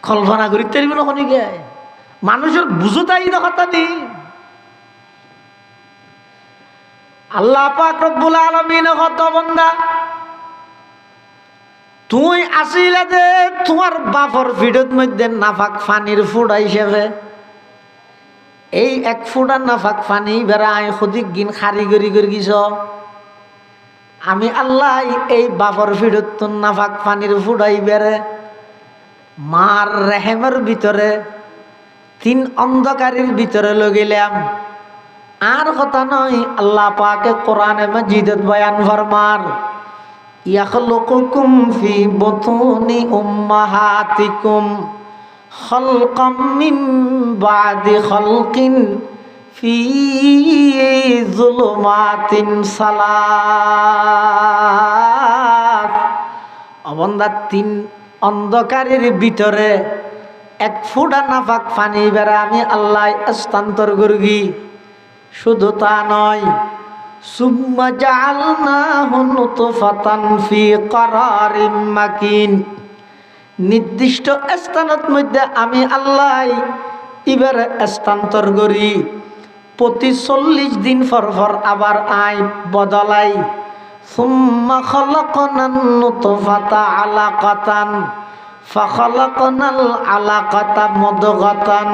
কল্পনা করি তেরি কোনো শুনি গে মানুষের বুঝোতাই কথা নেই। আল্লাহ পাক রব্বুল আলামিন কত বান্দা তুই আসিলে যে তোমার বাপর ভিডিওর মধ্যে নাফাক পানির ফুড়া হিসেবে এই এক ফুটা নাফাক পানি বেড়া আই সদিক গিন কারিগরি করে গিয়েছ আমি আল্লাহ এই বাপর ভিডিওর তো নাফাক পানির ফুড়াই বেড়ে মার রেহেমের ভিতরে তিন অন্ধকারের ভিতরে লগিলাম। আর কথা নয় আল্লাহ পাকে কোরআনে মাজিদত বয়ান ফরমান ইয়াখলুকুকুম ফি বুতুনি উম্মাহাতিকুম খালকাম মিন বাদি খালকিন ফি যুলুমাতিন সালাস। অবন্দা তিন অন্ধকারের ভিতরে এক ফুটা নাফাক পানি বেড়া আমি আল্লাহ স্থানান্তর করগি। শুধু তা নয় সুম্মা জাআলনাহু নুতফাতান ফি করারিম মাকিন নির্দিষ্ট স্থানের মধ্যে আমি আল্লাহ এবার স্থানান্তর করি। প্রতি 40 দিন পর পর আবার আই বদলাই। সুম্মা খালাকনান নুতফাতা আলাকাতান ফাখালাকনাল আলাকাতা মুদগাতান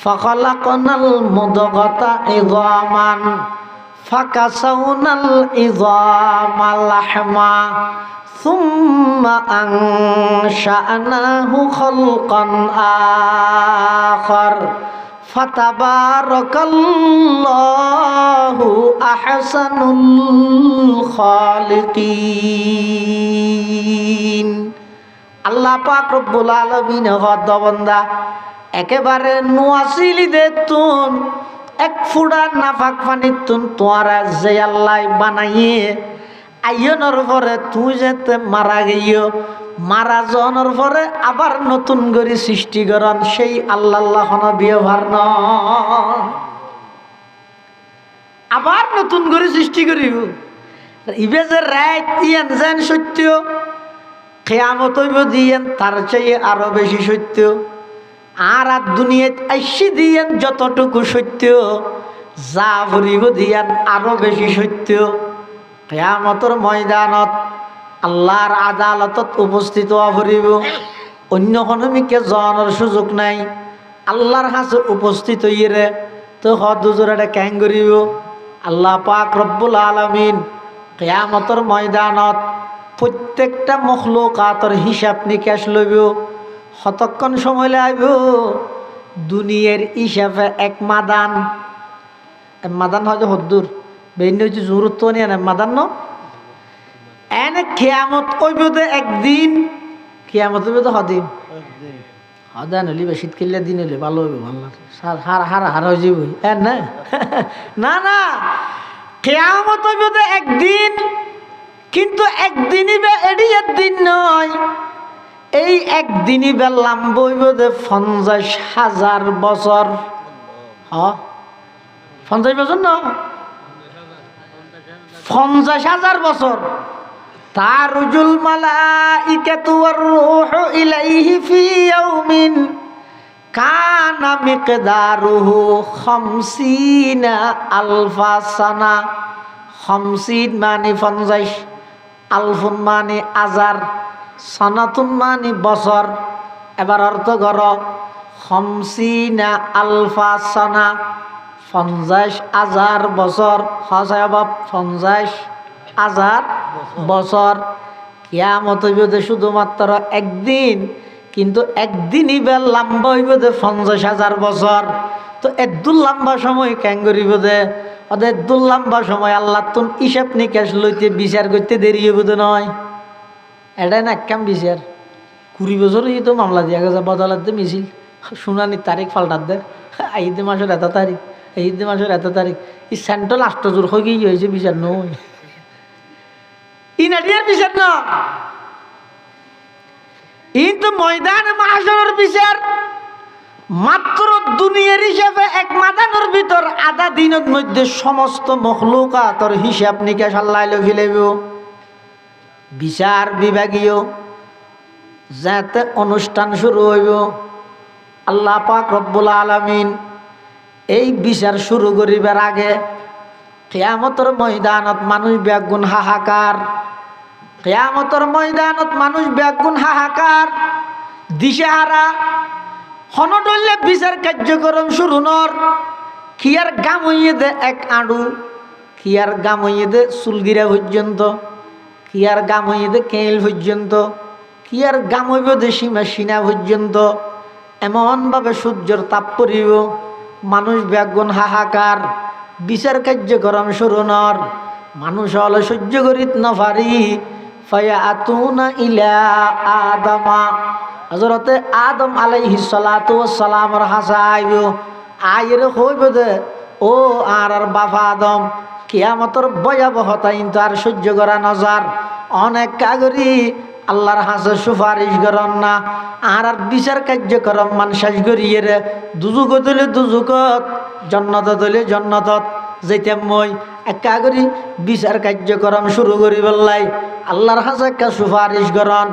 ফাখালাকনাল মুদগাতা ইযামান ফাকাসাউনাল ইযামা লাহমা সুম্মা আনশা'নাহু খালকান আখার ফাতাবারাকাল্লাহু আহসানুল খালিকিন। আল্লাহ পাক রব্বুল আলামিন হদ বান্দা একেবারে নোয়াসিলি দে তুন এক ফুড়া নাফাক পানি তুন তোরা যে আল্লাহ বানাইয়ে আইয়নের পরে তুই যেতে মারা গিয়েও মারা যাওয়ার পরে আবার নতুন করে সৃষ্টি করেন সেই আল্লাহ ব্যবহার ন আবার নতুন করে সৃষ্টি করিব। ইবে যে রাত ইয়ান যেন সত্য কিয়ামত হইব দিয়েন তার চেয়ে আরো বেশি সত্য। আর দুনিয়াত আইসি দিয়েন যতটুকু সত্য যা ভরিব দিয়েন আরো বেশি সত্য। কিয়ামতের ময়দানত আল্লাহর আদালতত উপস্থিত হইব, অন্য কোনো মিকে যাওয়ার সুযোগ নাই। আল্লাহর কাছে উপস্থিত হইরে তো হদুজুর এটা ক্যাং করিব। আল্লাহ পাক রব্বুল আলামিন কিয়ামতের ময়দানত প্রত্যেকটা মখলুকাতের হিসাব নিকাশ লইব। কতক্ষণ সময় লাগব? দুনিয়ার হিসাবে এক মাদান হয়তো হদ্দুর বেন্য হচ্ছে জোরত্ব নিয়ে না মাদান ন এনে কিয়ামত কইব তো একদিন, কিয়ামত হইব তো হদিন হদান হলি বা শীত কিনলে দিন হলে ভালো হইব ভালো হার হয়ে যাব না না না কিয়ামত হইব তো একদিন, কিন্তু একদিনই বে এডি একদিন নয়। এই একদিনই বে লাম্ব হইব যে 50,000 বছর। 50 বছর না 50,000 বছর। তারুজুল মালাইকাতু ওয়ার রূহু ইলাইহি ফি ইয়াউমিন কানা মিকদারুহু 50,000 সানা। 50 মানে 50, আলফুন মানে হাজার, সানাতুন মানে বছর। এবার অর্থ কর 50,000 সানা 50,000 বছর। হসাব 50 হাজার বছর। কিয়ামত হইব যে শুধুমাত্র একদিন, কিন্তু একদিনই বেল লম্বা হইব যে 50,000 বছর। তো এদুল লম্বা সময় কেন করিব যে ওদের এদুল লম্বা সময় আল্লাহ তুন হিসাব নিকাশ লইতে বিচার করতে দেরি হইব যে নয়। এটাই না একদম বিচার। 20 বছর তো মামলা দিয়া গেছে বদলাত দে মিছিল, শুনানি তারিখ পাল্টাত দে, ঈদ মাসের এত তারিখ, ঈদ মাসের এত তারিখ। ই সেন্ট্রাল আষ্টজোর হয়ে গিয়ে হয়েছে বিচার নয়, ইনাডিয়ার বিচার না, কিন্তু ময়দান মাহশরের বিচার মাত্র দুনিয়ার হিসাবে এক মাদানের ভিতর আধা দিনের মধ্যে সমস্ত মখলুকাতর হিসাব নিকাশ আল্লাহ ফেলাইব। বিচার বিভাগীয় যাতে অনুষ্ঠান শুরু হইব, আল্লাহ পাক রব্বুল আলামিন এই বিচার শুরু করিবার আগে কিয়ামতের ময়দানত মানুষ ব্যাগুণ হাহাকার, কিয়ামতের ময়দানত মানুষ ব্যাগুণ হাহাকার, দিশেহারা। হনটলে বিচার কার্যক্রম শুরু নর, কিয়ার গাম হইয়ে দে এক আড়ু, কিয়ার গাম হইয়ে দে চুলগিরা পর্যন্ত, কিয়ার গাম হইয়ে দে কেল পর্যন্ত, কিয়ার গাম হইব দে সীমা সিনা পর্যন্ত। এমনভাবে সূর্যের তাপ পড়িব, মানুষ ব্যাগুণ হাহাকার, বিচার কার্যক্রম শুরু নর। মানুষ হলে সহ্য করিত না পারি, ফায়াতুনা ইলা আদমা, হযরতে আদম আলাইহিস সালাতু ওয়াস সালামের হাসা আইব, আইরে হইব দে ও আর বাবা আদম, কিয়ামতের ভয়াবহতা কিন্তু আর সহ্য করা নজার। অনেক কাগরি আল্লাহর হাসে সুপারিশ করেন না, আর বিচার কার্যক্রম মান শেষ করিয়ে রে দুজুক দিলে দুজুকত, জন্নত দিলে জন্নতত যেতে মই একা করি বিচার কার্যক্রম শুরু করি বললাই আল্লাহর হাসে একটা সুপারিশ করেন।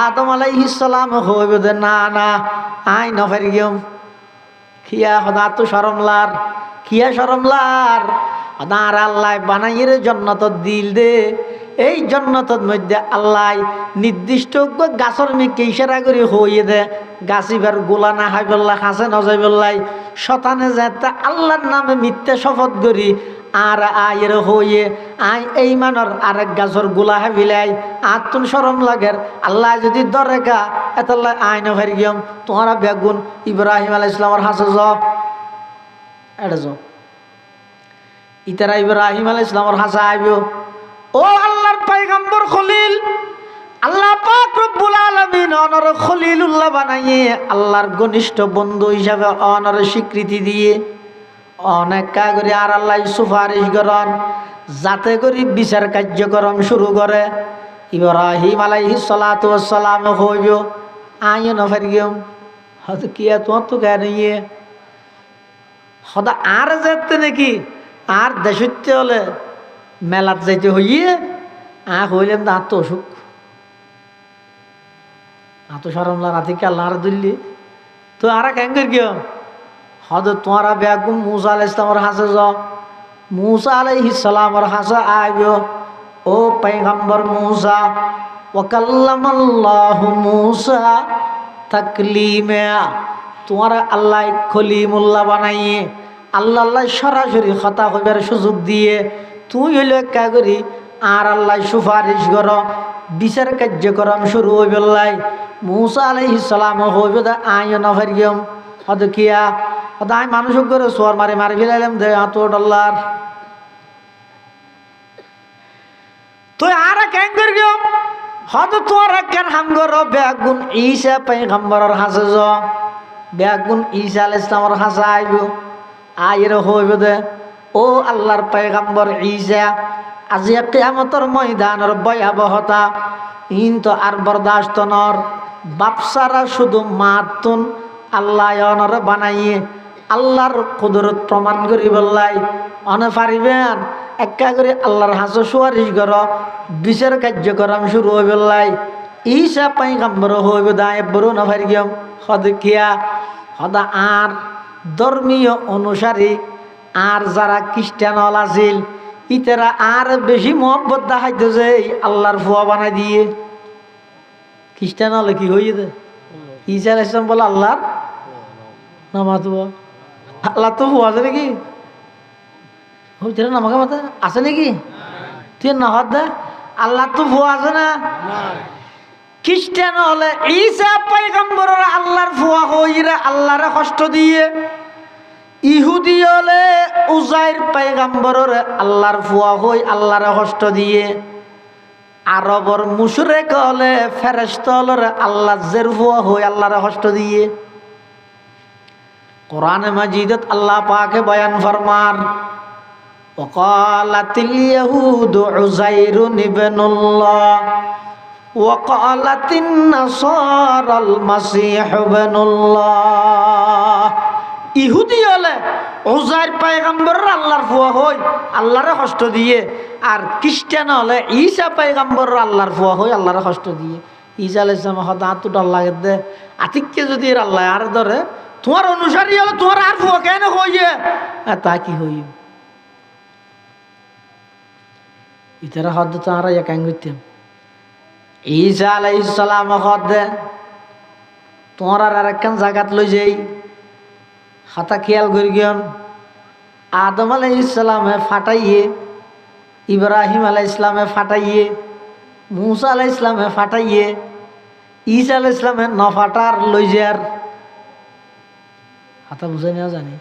আদম আলাইহিস সালাম হইব দে না না আই নফের গিয়ম, খিয়া হদা তো শরমলার, খিয়া শরমলার হদার আল্লাহ বানাইয়ে জন্নতত দিল দে। এই জন্নতর মধ্যে আল্লাহ নির্দিষ্ট গাছর মেঘকে ইশারা করে হইয়ে দে, গাছিবার গোলা না হাই বললা হাসে নজাই বললাই শতানে যাতে আল্লাহর নামে মিথ্যা শপথ করি আর আয়ের হইয়ে আই এই মানর আরেক গাছর গোলা হে বিলাই আর তুন সরম লাগের আল্লাহ যদি দরেকা এতাল্লাহ আইন ফের গিয়ম তোমারা বেগুন ইব্রাহিম আলাইহিস সালামের হাসে য এটা য ইতারা ইব্রাহিম আলাইহিস সালামের হাসে আইব। ও আল্লাহর পয়গম্বর খলিল, আল্লাহ পাক রব্বুল আলামিন অনর খলিলুল্লাহ বানাইয়ে আল্লাহর ঘনিষ্ঠ বন্ধু হিসাবে অনর স্বীকৃতি দিয়ে অনেক কাগরি আর আল্লাহ সুপারিশ করেন যাতে করে বিচার কার্যক্রম শুরু করে। ইব্রাহিম আলাইহিস সালাতু ওয়াস সালাম হইব আইন নফের গিয়ম হয়তো কি তোমার তো কেন ইয়ে সদা আর যেতে নাকি আর দেশতে হলে মেলাত যাইতে হইয়ে হইলাম তো আত্ম অসুখ আত্মসরমলা রাতিকে আল্লাহ দিল্লি তো আর ক্যাঙ্গের গিয়ে হদ তোমারা বেগুম মুসা আলাইহিস সালামের হাসে যাও, মুসা আলাইহিস সালামের হাসে আইব। ও পয়গম্বর মুসা, ওয়াকাল্লামাল্লাহু মুসা তাকলিমা, তোমারা আল্লাহ খলিমুল্লাহ বানাইয়ে আল্লাহ সরাসরি কথা হইবার সুযোগ দিয়ে তুই হইল একা করি আর আল্লাহ সুপারিশ কর বিচার কার্যক্রম শুরু হইব। মুসা আলাইহিস সালাম হইব দা আয় নফের গিয়ম হদ কিয়া হদ আই মানুষ করে সোয়ার মারি মারি ফেলাইলাম দে আতর আল্লাহর তুই আর ক্যাঙ্গের গিয়ম হদ তোর কেন হামগর বেগুন ঈসা পয়গম্বরের হাসে য বেগুন ঈসা আলাইহিস সালামের হাসে আইব আয়ের হইব দে ও আল্লাহর পয়গম্বর ঈসা আজি কিয়ামতের ময়দানের ভয়াবহতা ইনতো আর বরদাস্ত নর বাপসারা শুধু মাতুন আল্লাহ অনর বানাইয়ে আল্লাহর কুদরত প্রমাণ করি বললাই অনে পারিবেন একা করে আল্লাহর হাসে সুয়ারিশ কর বিচার কার্যক্রম শুরু হইব। ঈসা পয়গম্বর হইব দায় বড় নফার গিয়ম হদ কিয়া হদা আর ধর্মীয় অনুসারী আর যারা খ্রিস্টান হল আছিল ইতারা আর বেশি মহব্বত দেখাইতে যে আল্লাহর ফুয়া বানাই দিয়ে খ্রিস্টান হলে কি হয়ে যেতে ঈসা আলাইহিস সালাম বলে আল্লাহর নামাতো আল্লাহ তো ফুয়া আছে নাকি হইতে নামাকে মাথা আছে নাকি তুই নহদ দে আল্লাহ তো ফুয়া আছে না খ্রিস্টান হলে ঈসা পয়গম্বরের আল্লাহর ফুয়া হইরা আল্লাহরে কষ্ট দিয়ে ইহুদি হলে উজাইর পয়গম্বরের আল্লাহর ফুয়া হই আল্লাহরে কষ্ট দিয়ে আরবর মুশরিক হলে ফেরেশতা হলে আল্লাহ জের ফুয়া হই আল্লাহরে কষ্ট দিয়ে কোরআনে মাজিদত আল্লাহ পাকে বয়ান ফরমান وقالت اليهود عزير ابن الله وقالت النصارى المسيح ابن الله ইহুদি হলে উজাইর পয়গম্বর আল্লাহর ফুয়া হই আল্লাহরে কষ্ট দিয়ে আর খ্রিস্টান হলে ঈসা পয়গম্বর আল্লাহর ফুয়া হই আল্লাহরে কষ্ট দিয়ে ঈসা আলাইহিস সালাম হদা আতুটা লাগে দে আতিককে যদি এর আল্লাহ আর ধরে তোমার অনুসারী হলে তোমার আর ফুয়া কেন হইয়ে তা কি হই ইতারা হদ তারা একাং করতাম ঈসা আলাইহিস সালাম হদ তোমার আর একখান জায়গাত লই যাই হাতা খেয়াল করি গিয়ন আদম আলাইহিস সালামে ফাটাইয়ে ইব্রাহিম আলাইহিস সালামে ফাটাইয়ে মুসা আলাইহিস সালামে ফাটাইয়ে ঈসা আলাইহিস সালামে নফাটার লই যার হাতা বুঝাই না জানি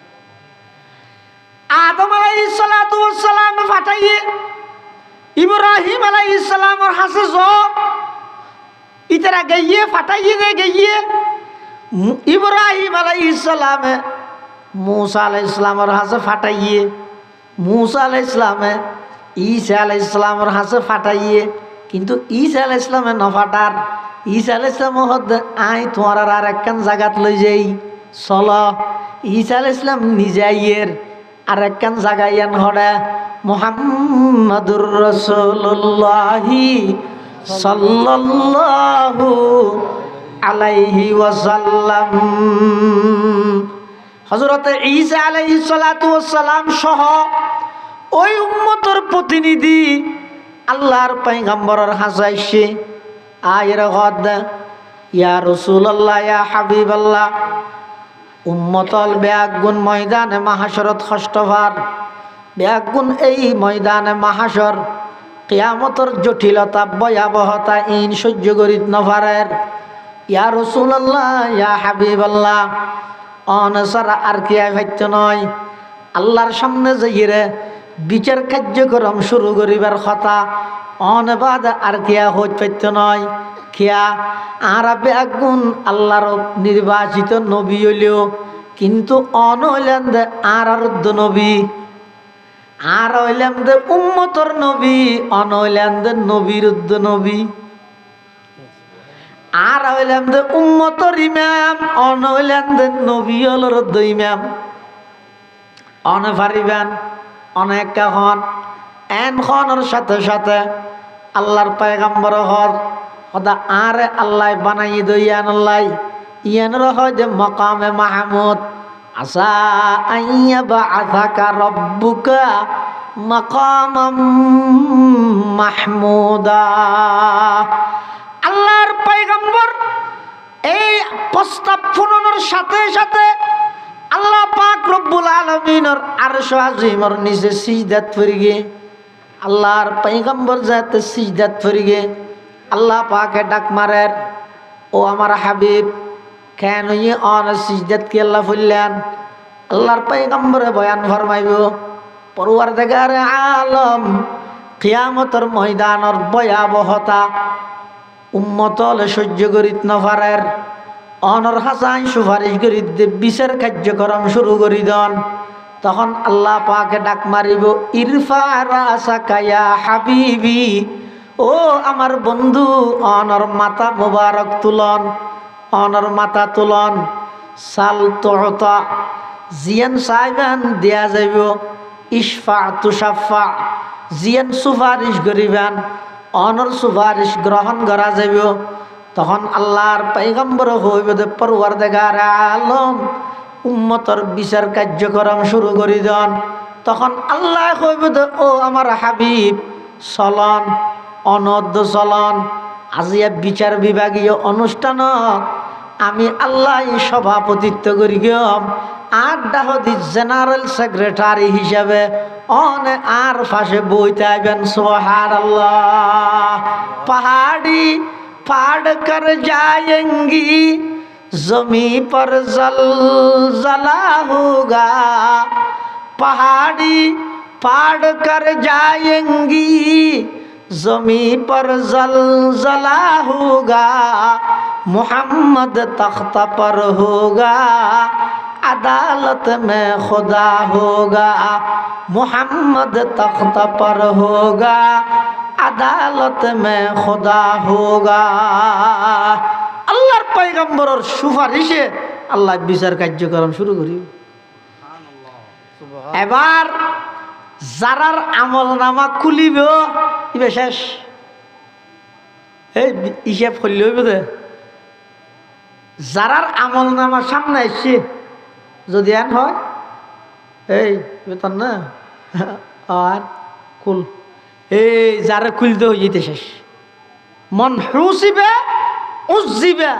আদম আলাইহিস সালাতু ওয়াস সালাম ফাটাইয়ে ইব্রাহিম আলাইহিস সালামের হাসে জ ইতারা গইয়ে ফাটাইয়ে দে গইয়ে ইব্রাহিম আলাইহিস সালামে মুসা আলাইহিস সালামের হাসে ফাটাইয়ে মুসা আলাইহিস সালামে ঈসা আলাইহিস সালামের হাসে ফাটাইয়ে কিন্তু ঈসা আলাইহিস সালামে নফাটার ঈসা আলাইহিস সালাম হদ আই তোমার আর একখান জায়গাত লই যাই চলো ঈসা আলাইহিস সালাম নিজেইয়ের আর একখান জায়গায়ান হড়া মুহাম্মাদুর রাসূলুল্লাহি সাল্লাল্লাহু আলাইহি ওয়াসাল্লাম হযরত ঈসা আলাইহিস সালাতু ওয়াস সালাম সহ ওই উম্মতের প্রতিনিধি আল্লাহর পয়গম্বরের হাসাইছে আয়ের গদ ইয়া রাসূলুল্লাহ ইয়া হাবিবাল্লাহ উম্মতল বেয়াগুন ময়দানে মাহশরত খষ্টভার বেয়াগুন এই ময়দানে মাহশর কিয়ামতের জটিলতা ভয়াবহতা ইন সহ্য করিত নফারের ইয়া রাসূলুল্লাহ ইয়া হাবিবাল্লাহ অনসার আর কি ভাইত নয় আল্লাহর সামনে যাইরে বিচার কার্যক্রম শুরু করিবার কথা অনবাদ আর কিয়া হইত পাইত নয় খিয়া আর বেগুন আল্লাহর নির্বাচিত নবী হইলেও কিন্তু অন হইলেন দে আর নবী আর হইলেন দে উম্মতর নবী অন হইলেন দে নবীর নবী আর হইলেন দে উম্মতর ইমাম অন হইলেন দে নবী হলর ইমাম অন পারিবেন অনেক হন এন খনের সাথে সাথে আল্লাহর পয়গম্বর হর সদা আরে আল্লাহ বানাই দইয়ান আল্লাহ ইয়ান হয় যে মকামে মাহমুদ আসা আইয়া বাআসাকা রব্বুকা মাকামাম মাহমুদা আল্লাহর পয়গম্বর এই প্রস্তাব ফুননের সাথে সাথে আল্লাহ পাক রব্বুল আলামিনের আরশ আজিমের নিচে সিজদাত করিগে আল্লাহর পয়গম্বর যাতে সিজদাত করিগে আল্লাহ পাকে ডাক মারের ও আমার হাবিব কেন ইয়ে অন সিজদাত কি আল্লাহ বললেন আল্লাহর পয়গম্বরে বয়ান ফরমাইব পরওয়ারদিগারে আলম কিয়ামতের ময়দানের ভয়াবহতা উম্মতল সহ্য করিত নফারের অনর হাসান সুপারিশ করি বিচার কার্যক্রম শুরু করি দন তখন আল্লাহ পাকে ডাক মারিব ইরফা রাসাকা ইয়া হাবিবি ও আমার বন্ধু অনর মাথা মুবারক তুলন অনর মাথা তুলন সাল তোতা জিয়ান সাইবান দেয়া যাইব ইশফা তুশাফা জিয়ান সুপারিশ করিবেন অনর সুপারিশ গ্রহণ করা যাইব তখন আল্লাহর পয়গম্বর হইব দে পরওয়ারদিগার আলম উম্মতর বিচার কার্যক্রম শুরু করি দেন তখন আল্লাহ হইব দে ও আমার হাবিব চলন অনদ্য চলন আজিয়া বিচার বিভাগীয় অনুষ্ঠানত আমি আল্লাহ সভাপতিত্ব করি গম আর ডাহদি জেনারেল সেক্রেটারি হিসাবে অনে আর পাশে বইতে আইবেন সুবহানাল্লাহ। পাহাড়ি পাড় কর যায়েঙ্গি জমি पर जलजला होगा, पहाड़ी पाड़ कर जाएंगी जमी पर जलजला होगा, मोहम्मद तख्त पर होगा अदालत में खुदा होगा, मोहम्मद तख्त पर होगा अदालत में खुदा होगा। আল্লাহর পয়গম্বরের সুপারিশে আল্লাহ বিচার কার্যক্রম শুরু করি। এবার যারার আমল নামা খুলিব ইবে শেষ, এই হিসাব করলে হইব দে। যারার আমল নামা সামনে আসছে যদি আন হয় এই বেতন না আর কুল এই যারা খুলতে হয়ে যেতে শেষ। মন হুসিবে উজ্জিবে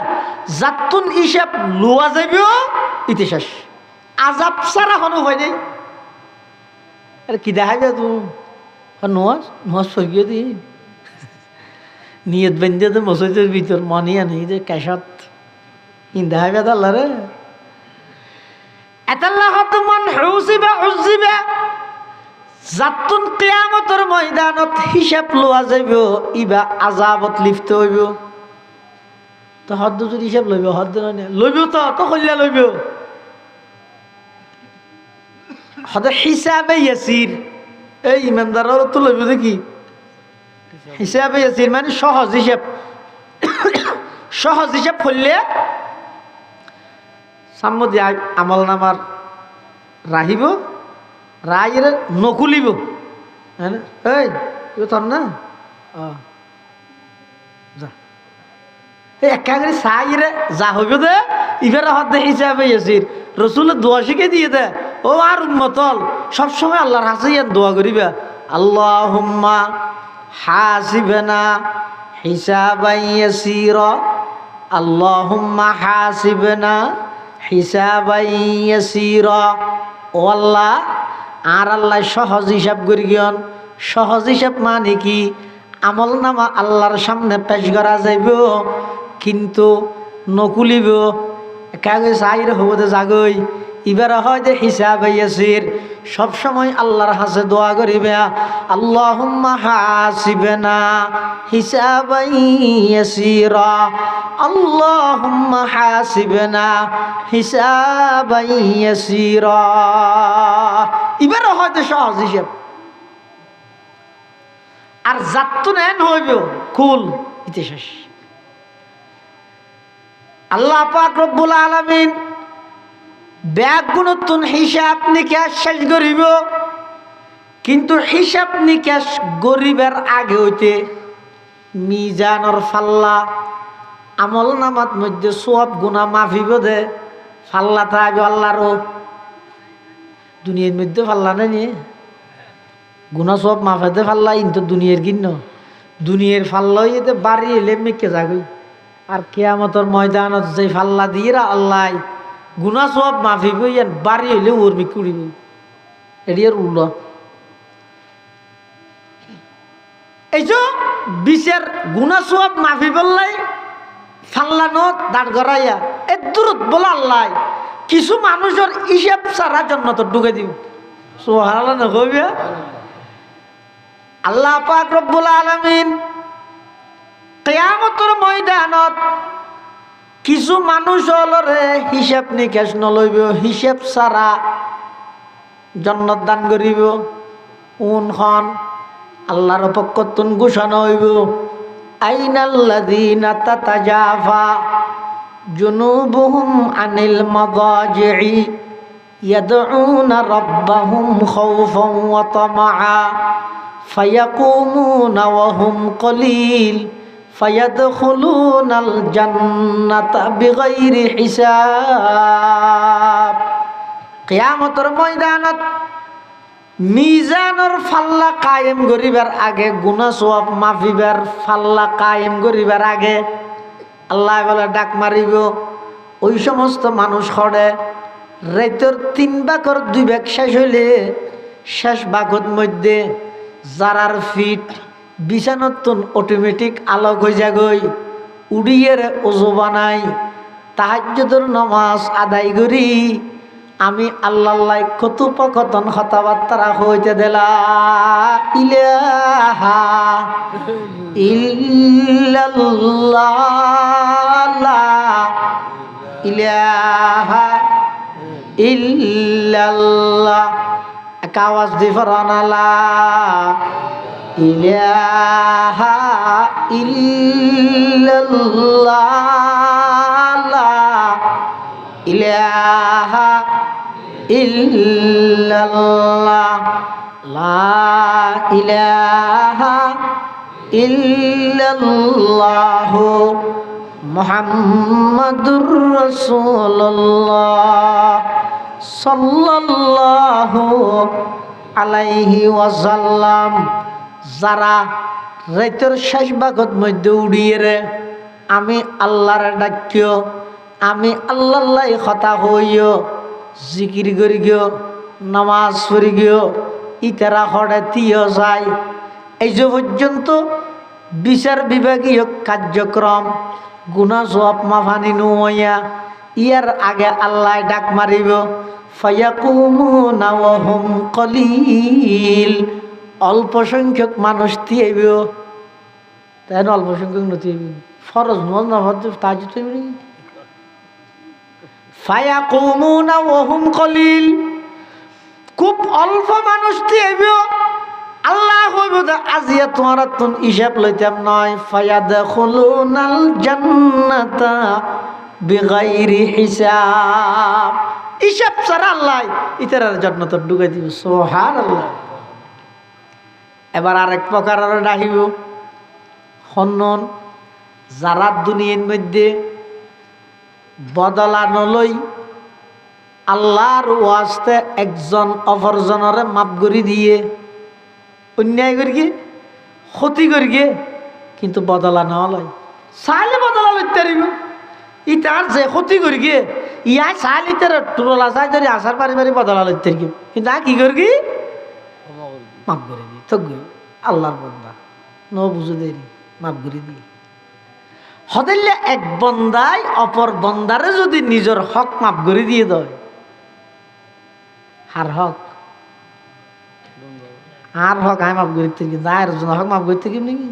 জাতুন হিসাব লোয়া যাবে ইতে শেষ। আজাব সারা হনো হয় নাই। আরে কি দেখা যায় তো নোয়াজ নোয়াজ ফিয়ে দি নিয়ত বেঁধে তো মসজিদের ভিতর মনে আনি যে ক্যাশত ইন দেখা যায় আল্লাহ রে এতাল্লাহ মন হুসিবে উজ্জিবে জাতুন কিয়ামতের ময়দানত হিসাব লোয়া যাইব ইবা আযাবত লিপ্ত হইব। তো হদ্দ যদি হিসাব লইব হদ্দ লইব তো কল্যা লইব হদ হিসাবে ইয়াসির। এই ইমানদারের তো লইব দেখি হিসাবে ইয়াসির মানে সহজ হিসাব। সহজ হিসাব করলে সাম্মদি আমল নামার রাহিব রায়ের নকুলিব হ্যাঁ এই তোর না যা একা করে সাইরে যা হইব দে ইফের হদ হিসাবে ইয়াসির। রসুলের দোয়া শিখে দিয়ে দে ও আর উম্মতল সবসময় আল্লাহর কাছে ইয়ান দোয়া করিবা আল্লাহুম্মা হাসিবনা হিসাবান ইয়াসিরা, আল্লাহুম্মা হাসিবনা হিসাবান ইয়াসিরা। ও আল্লাহ আর আল্লাহ সহজ হিসাব করি গিয়ন। সহজ হিসাব মানে কি আমল নামা আল্লাহর সামনে পেশ করা যাইব কিন্তু নকুলিব কাগজ সাইর হব দে জাগই এবার হয় যে হিসাব ইয়াসির। সবসময় আল্লাহর হাসে দোয়া করিবে আল্লাহুম্মা হাসিবনা হিসাবান ইয়াসিরা, আল্লাহুম্মা হাসিবনা হিসাবান ইয়াসিরা। এবার হয় যে সহজ হিসাব। আর জাতু নেন হইব কুল ইতে শেষ। আল্লাহ পাক রব্বুল আলামিন ব্যাগুণতুন হিসাব নিকাশ শেষ করিব কিন্তু হিসাব নিকাশ গরিবের আগে হইতে মিজানর ফাল্লা আমল নামাত মধ্যে সব গুণা মাফিব দে ফাল্লা থাকবে আল্লাহরও। দুনিয়ার মধ্যে ফাল্লা নেই গুণা সব মাফাতে ফাল্লা কিন্তু দুনিয়ার কিন্ন দুনিয়ার ফাল্লা হইতে বাড়ি এলে মেকে যাগই। আর কিয়ামতের ময়দানত যে ফাল্লা দিয়ে আল্লাহ গুণা সব মাফিব ইয়ান বাড়ি হইলে ওর মিকুড়িব এডিয়ার উল্ল। এই যে বিচার গুণা সব মাফি বললাই ফাল্লা নত দাঁড় করাইয়া এ দূরত বলা আল্লাহ কিছু মানুষের হিসাব সারা জন্য তো ঢুকে দিব। সুবহানাল্লাহ না কইবে আল্লাহ পাক রব্বুল আলামিন কিয়ামতের ময়দানত কিছু মানুষ হলরে হিসাব নিকাশ নলইব হিসাব সারা জান্নাত দান করিব। উনখন আল্লাহর পক্ষতুন ঘোষণা হইব আইনাল্লাযীনা তাতাজাফা জুনুবুহুম আনিল মাদাজি'i ইয়াদউনা রাব্বাহুম খাউফান ওয়া তামাআ ফায়াকুমুনা ওয়া হুম কলিল ফায়াদখুলুনাল জান্নাতা বিগাইরি হিসাব। কিয়ামতের ময়দানত মিজানের ফাল্লা কায়েম করিবার আগে গুনাহ সওয়াব মাফিবার ফাল্লা কায়েম করিবার আগে আল্লাহ বলে ডাক মারিব ওই সমস্ত মানুষ হরে রাইতর 3 ভাগের 2 ভাগ শেষ হইলে শেষ ভাগের মধ্যে যারার ফিট বিছানতুন অটোমেটিক আলোক হয়ে যাগই উড়িয়ে ওজো বানাই তাহাজ্জুদের নামাজ আদায় করি আমি আল্লাহ কথোপকথন কথাবার্তা হইতে দিলা ইলাহা ইল্লাল্লাহ লা ইলাহা ইল্লাল্লাহ এক আওয়াজ দি ফরানা লা ইলাহা ইল্লাল্লাহ লা ইলাহা ইল্লাল্লাহ লা ইলাহা ইল্লাল্লাহ মুহাম্মাদুর রাসূলুল্লাহ সাল্লাল্লাহু আলাইহি ওয়াসাল্লাম। যারা রাতের শেষ ভাগত মধ্যে উড়িয়ে রে আমি আল্লাহর ডাকিও আমি আল্লাহর কথা হইও জিকির করি গিও নামাজ পড়ি গিও ইতারা হড়ে তিয় যায়। এই যে পর্যন্ত বিচার বিভাগীয় কার্যক্রম গুনাহ সওয়াব মাফানি নুয়া ইয়ার আগে আল্লাহ ডাক মারিব ফায়াকুমুনা ওয়া হুম কলিল। অল্প সংখ্যক মানুষ তিয়েব তাই না? অল্প সংখ্যক নতিয়েব ফরজ নজ না ফরজ তাহাজ্জুদ হইবি ফায়াকুমুনা ওয়া হুম কলিল। খুব অল্প মানুষ তিয়েব আল্লাহ কইব আজিয়া তোমার তুন হিসাব লইতাম নয় ফায়াদখুলুনাল জান্নাতা বিগাইরি হিসাব। হিসাব ছাড়া আল্লাহ ইতারার জান্নাতে ঢুকাই দিব। সুবহানাল্লাহ। এবার আরেক প্রকার ডাকিব হন্নন যারা দুনিয়ার মধ্যে বদলা নলই আল্লাহর ওয়াস্তে একজন অপরজনের মাপ করি দিয়ে অন্যায় করি গিয়ে ক্ষতি করি গিয়ে কিন্তু বদলা নেওয়া লয় চাইলে বদলা লইতে পারিব। ইটার যে ক্ষতি করি গিয়ে ইয়া চাইল ইতার টুরলা চাই ধরি আসার পারি পারি বদলা লইতে পারি কিন্তু আর কি করি গিয়ে মাপ করে দিই তো আল্লাহর বন্দা ন বুঝে দেরি মাপ করে দিই হদিল্লে এক বন্দায় অপর বন্দারে যদি নিজের হক মাপ করে দিয়ে দেয় হার হক আর হক আমি মাপ করতে কিন্তু আর জন হক মাপ করতে কি নাকি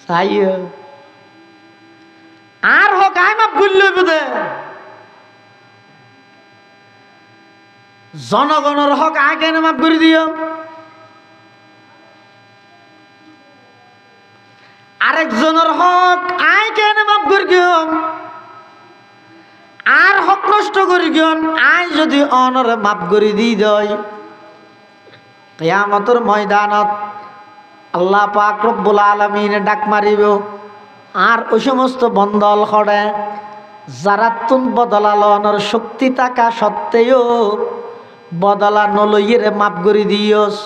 চাই আর হক আমি মাপ করলে বোধে জনগণের হক আয় কেন মাফ করে দিও আরেকজনের হক আয় কেন মাফ করে দিও আর হক নষ্ট করে দিও আয় যদি অনরে মাফ করে দি দেয় কিয়ামতের ময়দানত আল্লাহ পাক রব্বুল আলামিন ডাক মারিব আর ওই সমস্ত বন্দল খড়ে যারা তুন বদলা লওয়ানোর শক্তি থাকা সত্ত্বেও বদলা নলইয়ে মাপ করি দিয়স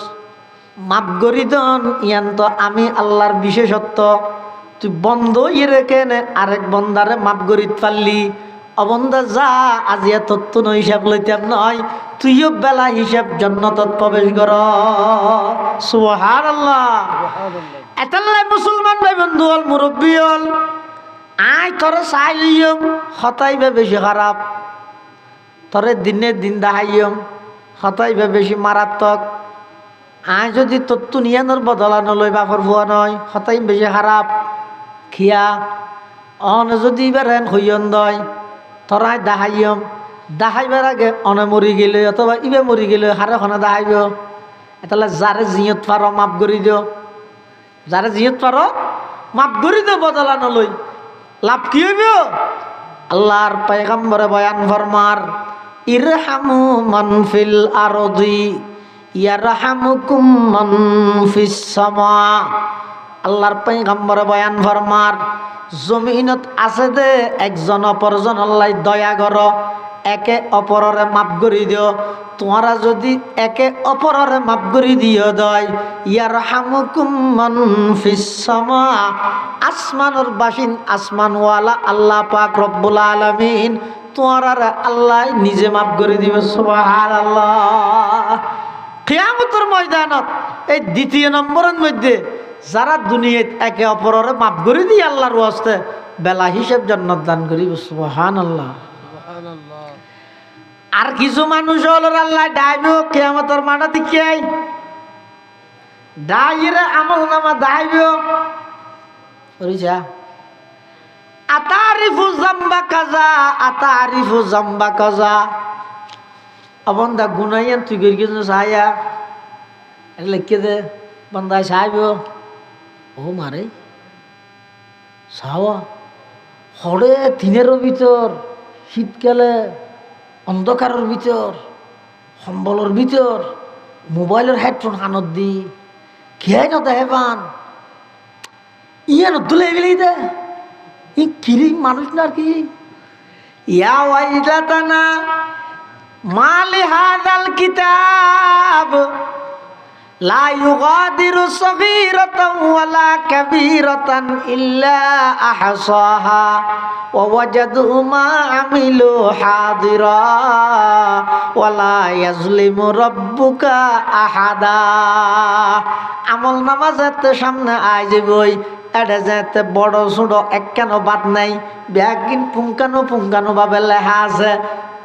মাপ করি দন ইয়ান তো আমি আল্লাহর বিশেষত্ব তুই বন্ধ ইয়ে কেনে আরেক বন্দারে মাপ করি পারলি অবন্ধা যা আজিয়া তত্ত্ব ন হিসাব লইতাম নয় তুইও বেলা হিসাব জান্নাতত প্রবেশ কর। সুবহানাল্লাহ। এতাল্লাই মুসলমান ভাই বন্ধু হল মুরব্বী হল আয় তোরে চাইলিয়ম হতাইবে বেশি খারাপ তোরে দিনে দিন দাহাইয়ম হতাইবে বেশি মারাত্মক আয় যদি তত্ত্ব নিয়ানোর বদলা নলই বাপর ভুয়া নয় হতাই বেশি খারাপ খিয়া অন যদি এবার হেন হইয়ন দয় তোরাই দাহাইয়ম দাহাইবার আগে অনে মরি গেলে অথবা ইবে মরি গেলে হারে খনে দাহাইব তাহলে যারে জিয়ত পারো মাপ করি দিও যারে জিয়ত পারো মাপ করি দিও বদলা নলই লাভ কি হইব আল্লাহর পয়গম্বরে বয়ান ফরমার ইরহামু মান ফিল আরদি ইয়ারহামুকুম মান ফিস সামা। আল্লাহর পয়গম্বরে বয়ান ফরমার জমিনত আছে দে একজন অপরজন আল্লাহ দয়া কর একে অপররে মাফ করে দিও। তোমরা যদি একে অপররে মাফ করে দিও দয় ইয়ারহামুকুম মান ফিস সামা, আসমানের বাসিন আসমানওয়ালা আল্লাহ পাক রব্বুল আলামিন তোমরা আল্লাহ নিজে মাফ করে দিবে। সুবহানাল্লাহ। কিয়ামতের ময়দানত এই দ্বিতীয় নম্বরের মধ্যে যারা দুনিয়াত একে অপরের মাফ করে দিয়ে আল্লাহর ওয়াস্তে বেলা হিসেব জান্নাত দান করিব। সুবহানাল্লাহ। সুবহানাল্লাহ। আর কিছু মানুষ হল আল্লাহ ডাইবে কিয়ামতের মাঠে দিকে ডাইরে আমল নামা ডাইবে বুঝা আতারিফু জাম্বা কাজা আতারিফু জাম্বা কাজা বন্দা গুনাইয়ান তুই গিয়ে গেছিস সায়া লিখে দে বন্দায় সাহেব ও মারে সাওয়া হরে দিনেরও ভিতর শীতকালে অন্ধকারের ভিতর সম্বলের ভিতর মোবাইলের হেডফোন কানত দি খেয়ে না দেহেবান ইয়ে নতুলে গেলেই দে ই কিরি মানুষ না আর কি ইয়া ওয়াইলাতানা মালি হাদাল কিতাব লা ইউগাদিরু সগীরাতান ওয়ালা কাবীরাতান ইল্লা আহসাহা ওয়া ওয়াজাদু মা আমিলু হাদিরা ওয়ালা ইয়াজলিমু রাব্বুকা আহাদা। আমল নামা যাতে সামনে আই যাবই এটা যাতে বড় ছোট একখানো বাদ নাই ব্যাগিন পুঙ্খানো ভাবে লেখা আছে।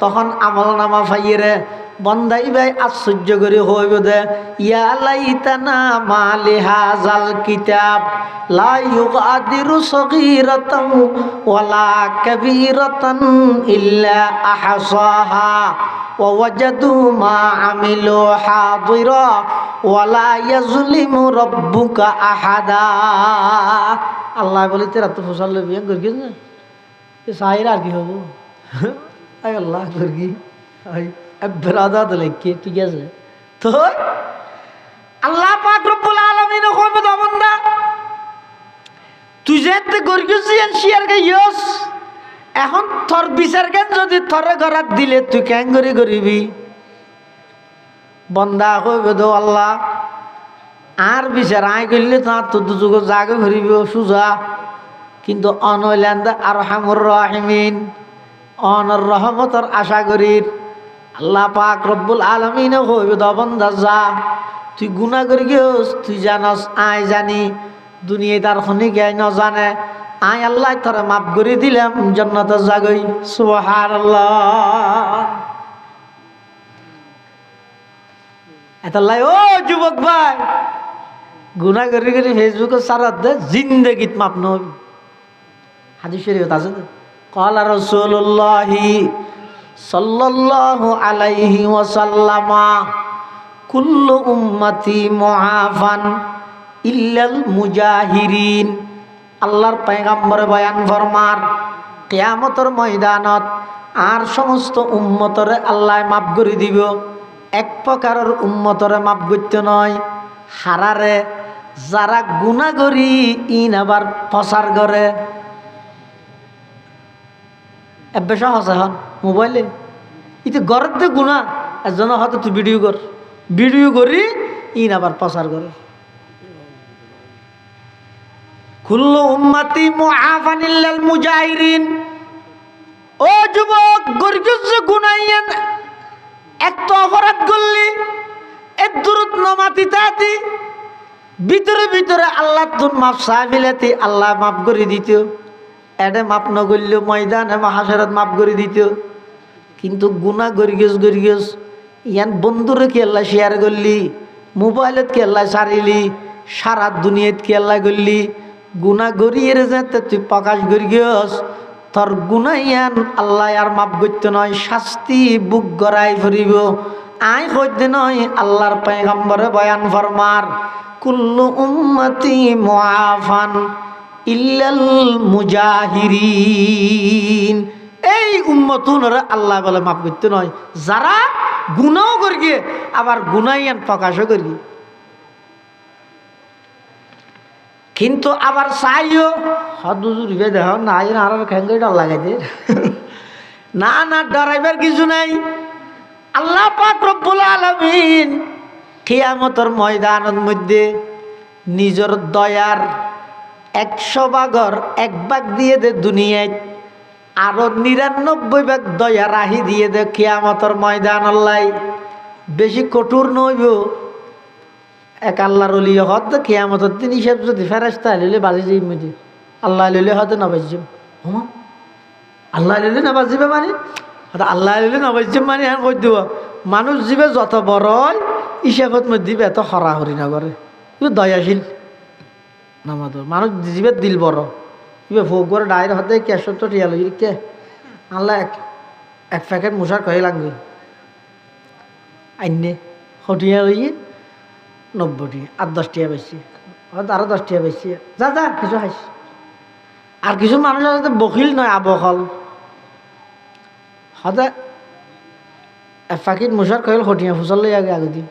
তখন আমল নামা ফাইরে বন্দাই ভাই আশ্চর্য করে হইব দে ইয়া লাইতানা মালি হাযাল কিতাব লা ইউগাদিরু সগীরাতান ওয়ালা কাবীরাতান ইল্লা আহসাহা ওয়া ওয়াজাদু মা আমিলু হাদিরা ওয়ালা ইয়াজলিমু রাব্বুকা আহাদা। আল্লাহ বলে তেরা তো ফসল বিয়ে করগিস না এ সাইরা আর কি হবো আয় আল্লাহ করগি আই বেরাদা তো লেখকে ঠিক আছে তো আল্লাহ পাক রব্বুল আলামিন কইবে তো বান্দা তুই যেতে গর্গিস শেয়ার গাইস এখন তোর বিচার কেন যদি তোরে ঘরাত দিলে তুই কেন করিবি বন্দা কইবে তো আল্লাহ আর বিচার আই করলে তো তোর দুযোগ জাগে ঘুরিবি সুজা কিন্তু অনইলান্দা আর হামুর রাহিমিন অনর রহমতর আশা করির আল্লাহ পাক রব্বুল আলামিন হইবে দবন্দা যা তুই গুনাহ করি গিয়েস তুই জানস আই জানি দুনিয়ায় তার খনি জ্ঞান ন জানে আই আল্লাহ তোরে মাফ করে দিলাম জান্নাতে যাগই। সুবহানাল্লাহ। এতলাই ও যুবক ভাই গুনাহ করি ফেসবুকে সারা দে জিন্দেগিত মাপ নবি হাদিস শরীফ আছে তো ক্বালা রাসূলুল্লাহি সাল্লাল্লাহু আলাইহি ওয়াসাল্লামা কুল্লু উম্মতি মুআফান ইল্লাল মুজাহিরিন। আল্লাহর পয়গম্বর বয়ান ফরমার কিয়ামতের ময়দানত আর সমস্ত উম্মতরে আল্লাহ মাফ করে দিব এক প্রকারের উম্মতরে মাফ করতে নয় হারারে যারা গুনাহ করি ইন আবার প্রচার করে এবে সহজ এখন মোবাইলে ইতে ঘরের তো গুণা একজন হয়তো তুই ভিডিও করি ইন আবার প্রচার করে কুল্লু উম্মতি মুআফান ইল্লাল মুজাহিরিন। ও যুবক গর্গজ গুনাইয়েন এক তো অপরাধ করলি এক দূরত নমাতি তাতি ভিতরে আল্লাহ তোর মাফ চাইবিলাতি আল্লাহ মাফ করে দিত এডে মাপ নগরল ময়দানে মাহাশারত মাফ করে দিত কিন্তু গুনাহ গরিগেস ইয়ান বন্ধুরে কি আল্লাহ শেয়ার করলি মোবাইলত কি আল্লাহ সারিলি সারা দুনিয়াত কি আল্লাহ করলি গুনাহ গরিয়ের যেতে তুই প্রকাশ গরিগেস তোর গুনাহ ইয়ান আল্লাহ আর মাফ করতে নয় শাস্তি বুক গড়াই ফুরিব আই হইতে নয় আল্লাহর পয়গম্বরে বয়ান ফরমার কুল্লু উম্মতি মুআফান ইল্লাল মুজাহিরিন। এই উম্মতুনরে আল্লাহ বলে মাফ করতে নয় যারা গুনাহ করি আবার গুনাইয়ান প্রকাশও করি কিন্তু আবার চাইও হদুজুর দেহ না আর খেঙ্গে ডর লাগাইতে না না, ডরাইবার কিছু নাই। আল্লাহ পাক রব্বুল আলামিন কিয়ামতের ময়দানের মধ্যে নিজের দয়ার 100 ভাগর 1 ভাগ দিয়ে দে দুনিয়ায়, আরো 99 ভাগ দয়া রাহি দিয়ে দে কিয়ামতের ময়দান। আল্লাহ বেশি কঠোর নইব। এক আল্লাহর ওলি হদ কিয়ামতের দিন হিসাব যদি ফেরেশতা লইলে বাজি যাই মধ্যে, আল্লাহ লইলে হয়তো না বাজিম। হুম, আল্লাহ লইলে না বাজিবে মানে আল্লাহ লইলে না বাজিম মানে হ্যাঁ কই দিব। মানুষ জীবে যত বড় হিসাবত মধ্যে এত হরাহরি না করে, কিন্তু দয়াশীল নামাদর মানুষ জীবের দিল বড়। ইবে ভোগ করে ডায়ের হতে ক্যাশর তো টিয়া লই কে আল্লাহ এক প্যাকেট মশার কয়ে লাগবে আইনে হটিয়া লইয়ে 90 টিয়া আর 10 টিয়া বেশি, হয়তো আরো 10 টিয়া বেশি। যা যা কিছু খাইস। আর কিছু মানুষ আছে বকিল নয়, আবহল হতে এক প্যাকেট মশার কয়েল হটিয়া ফুসল লই আগে আগে দিন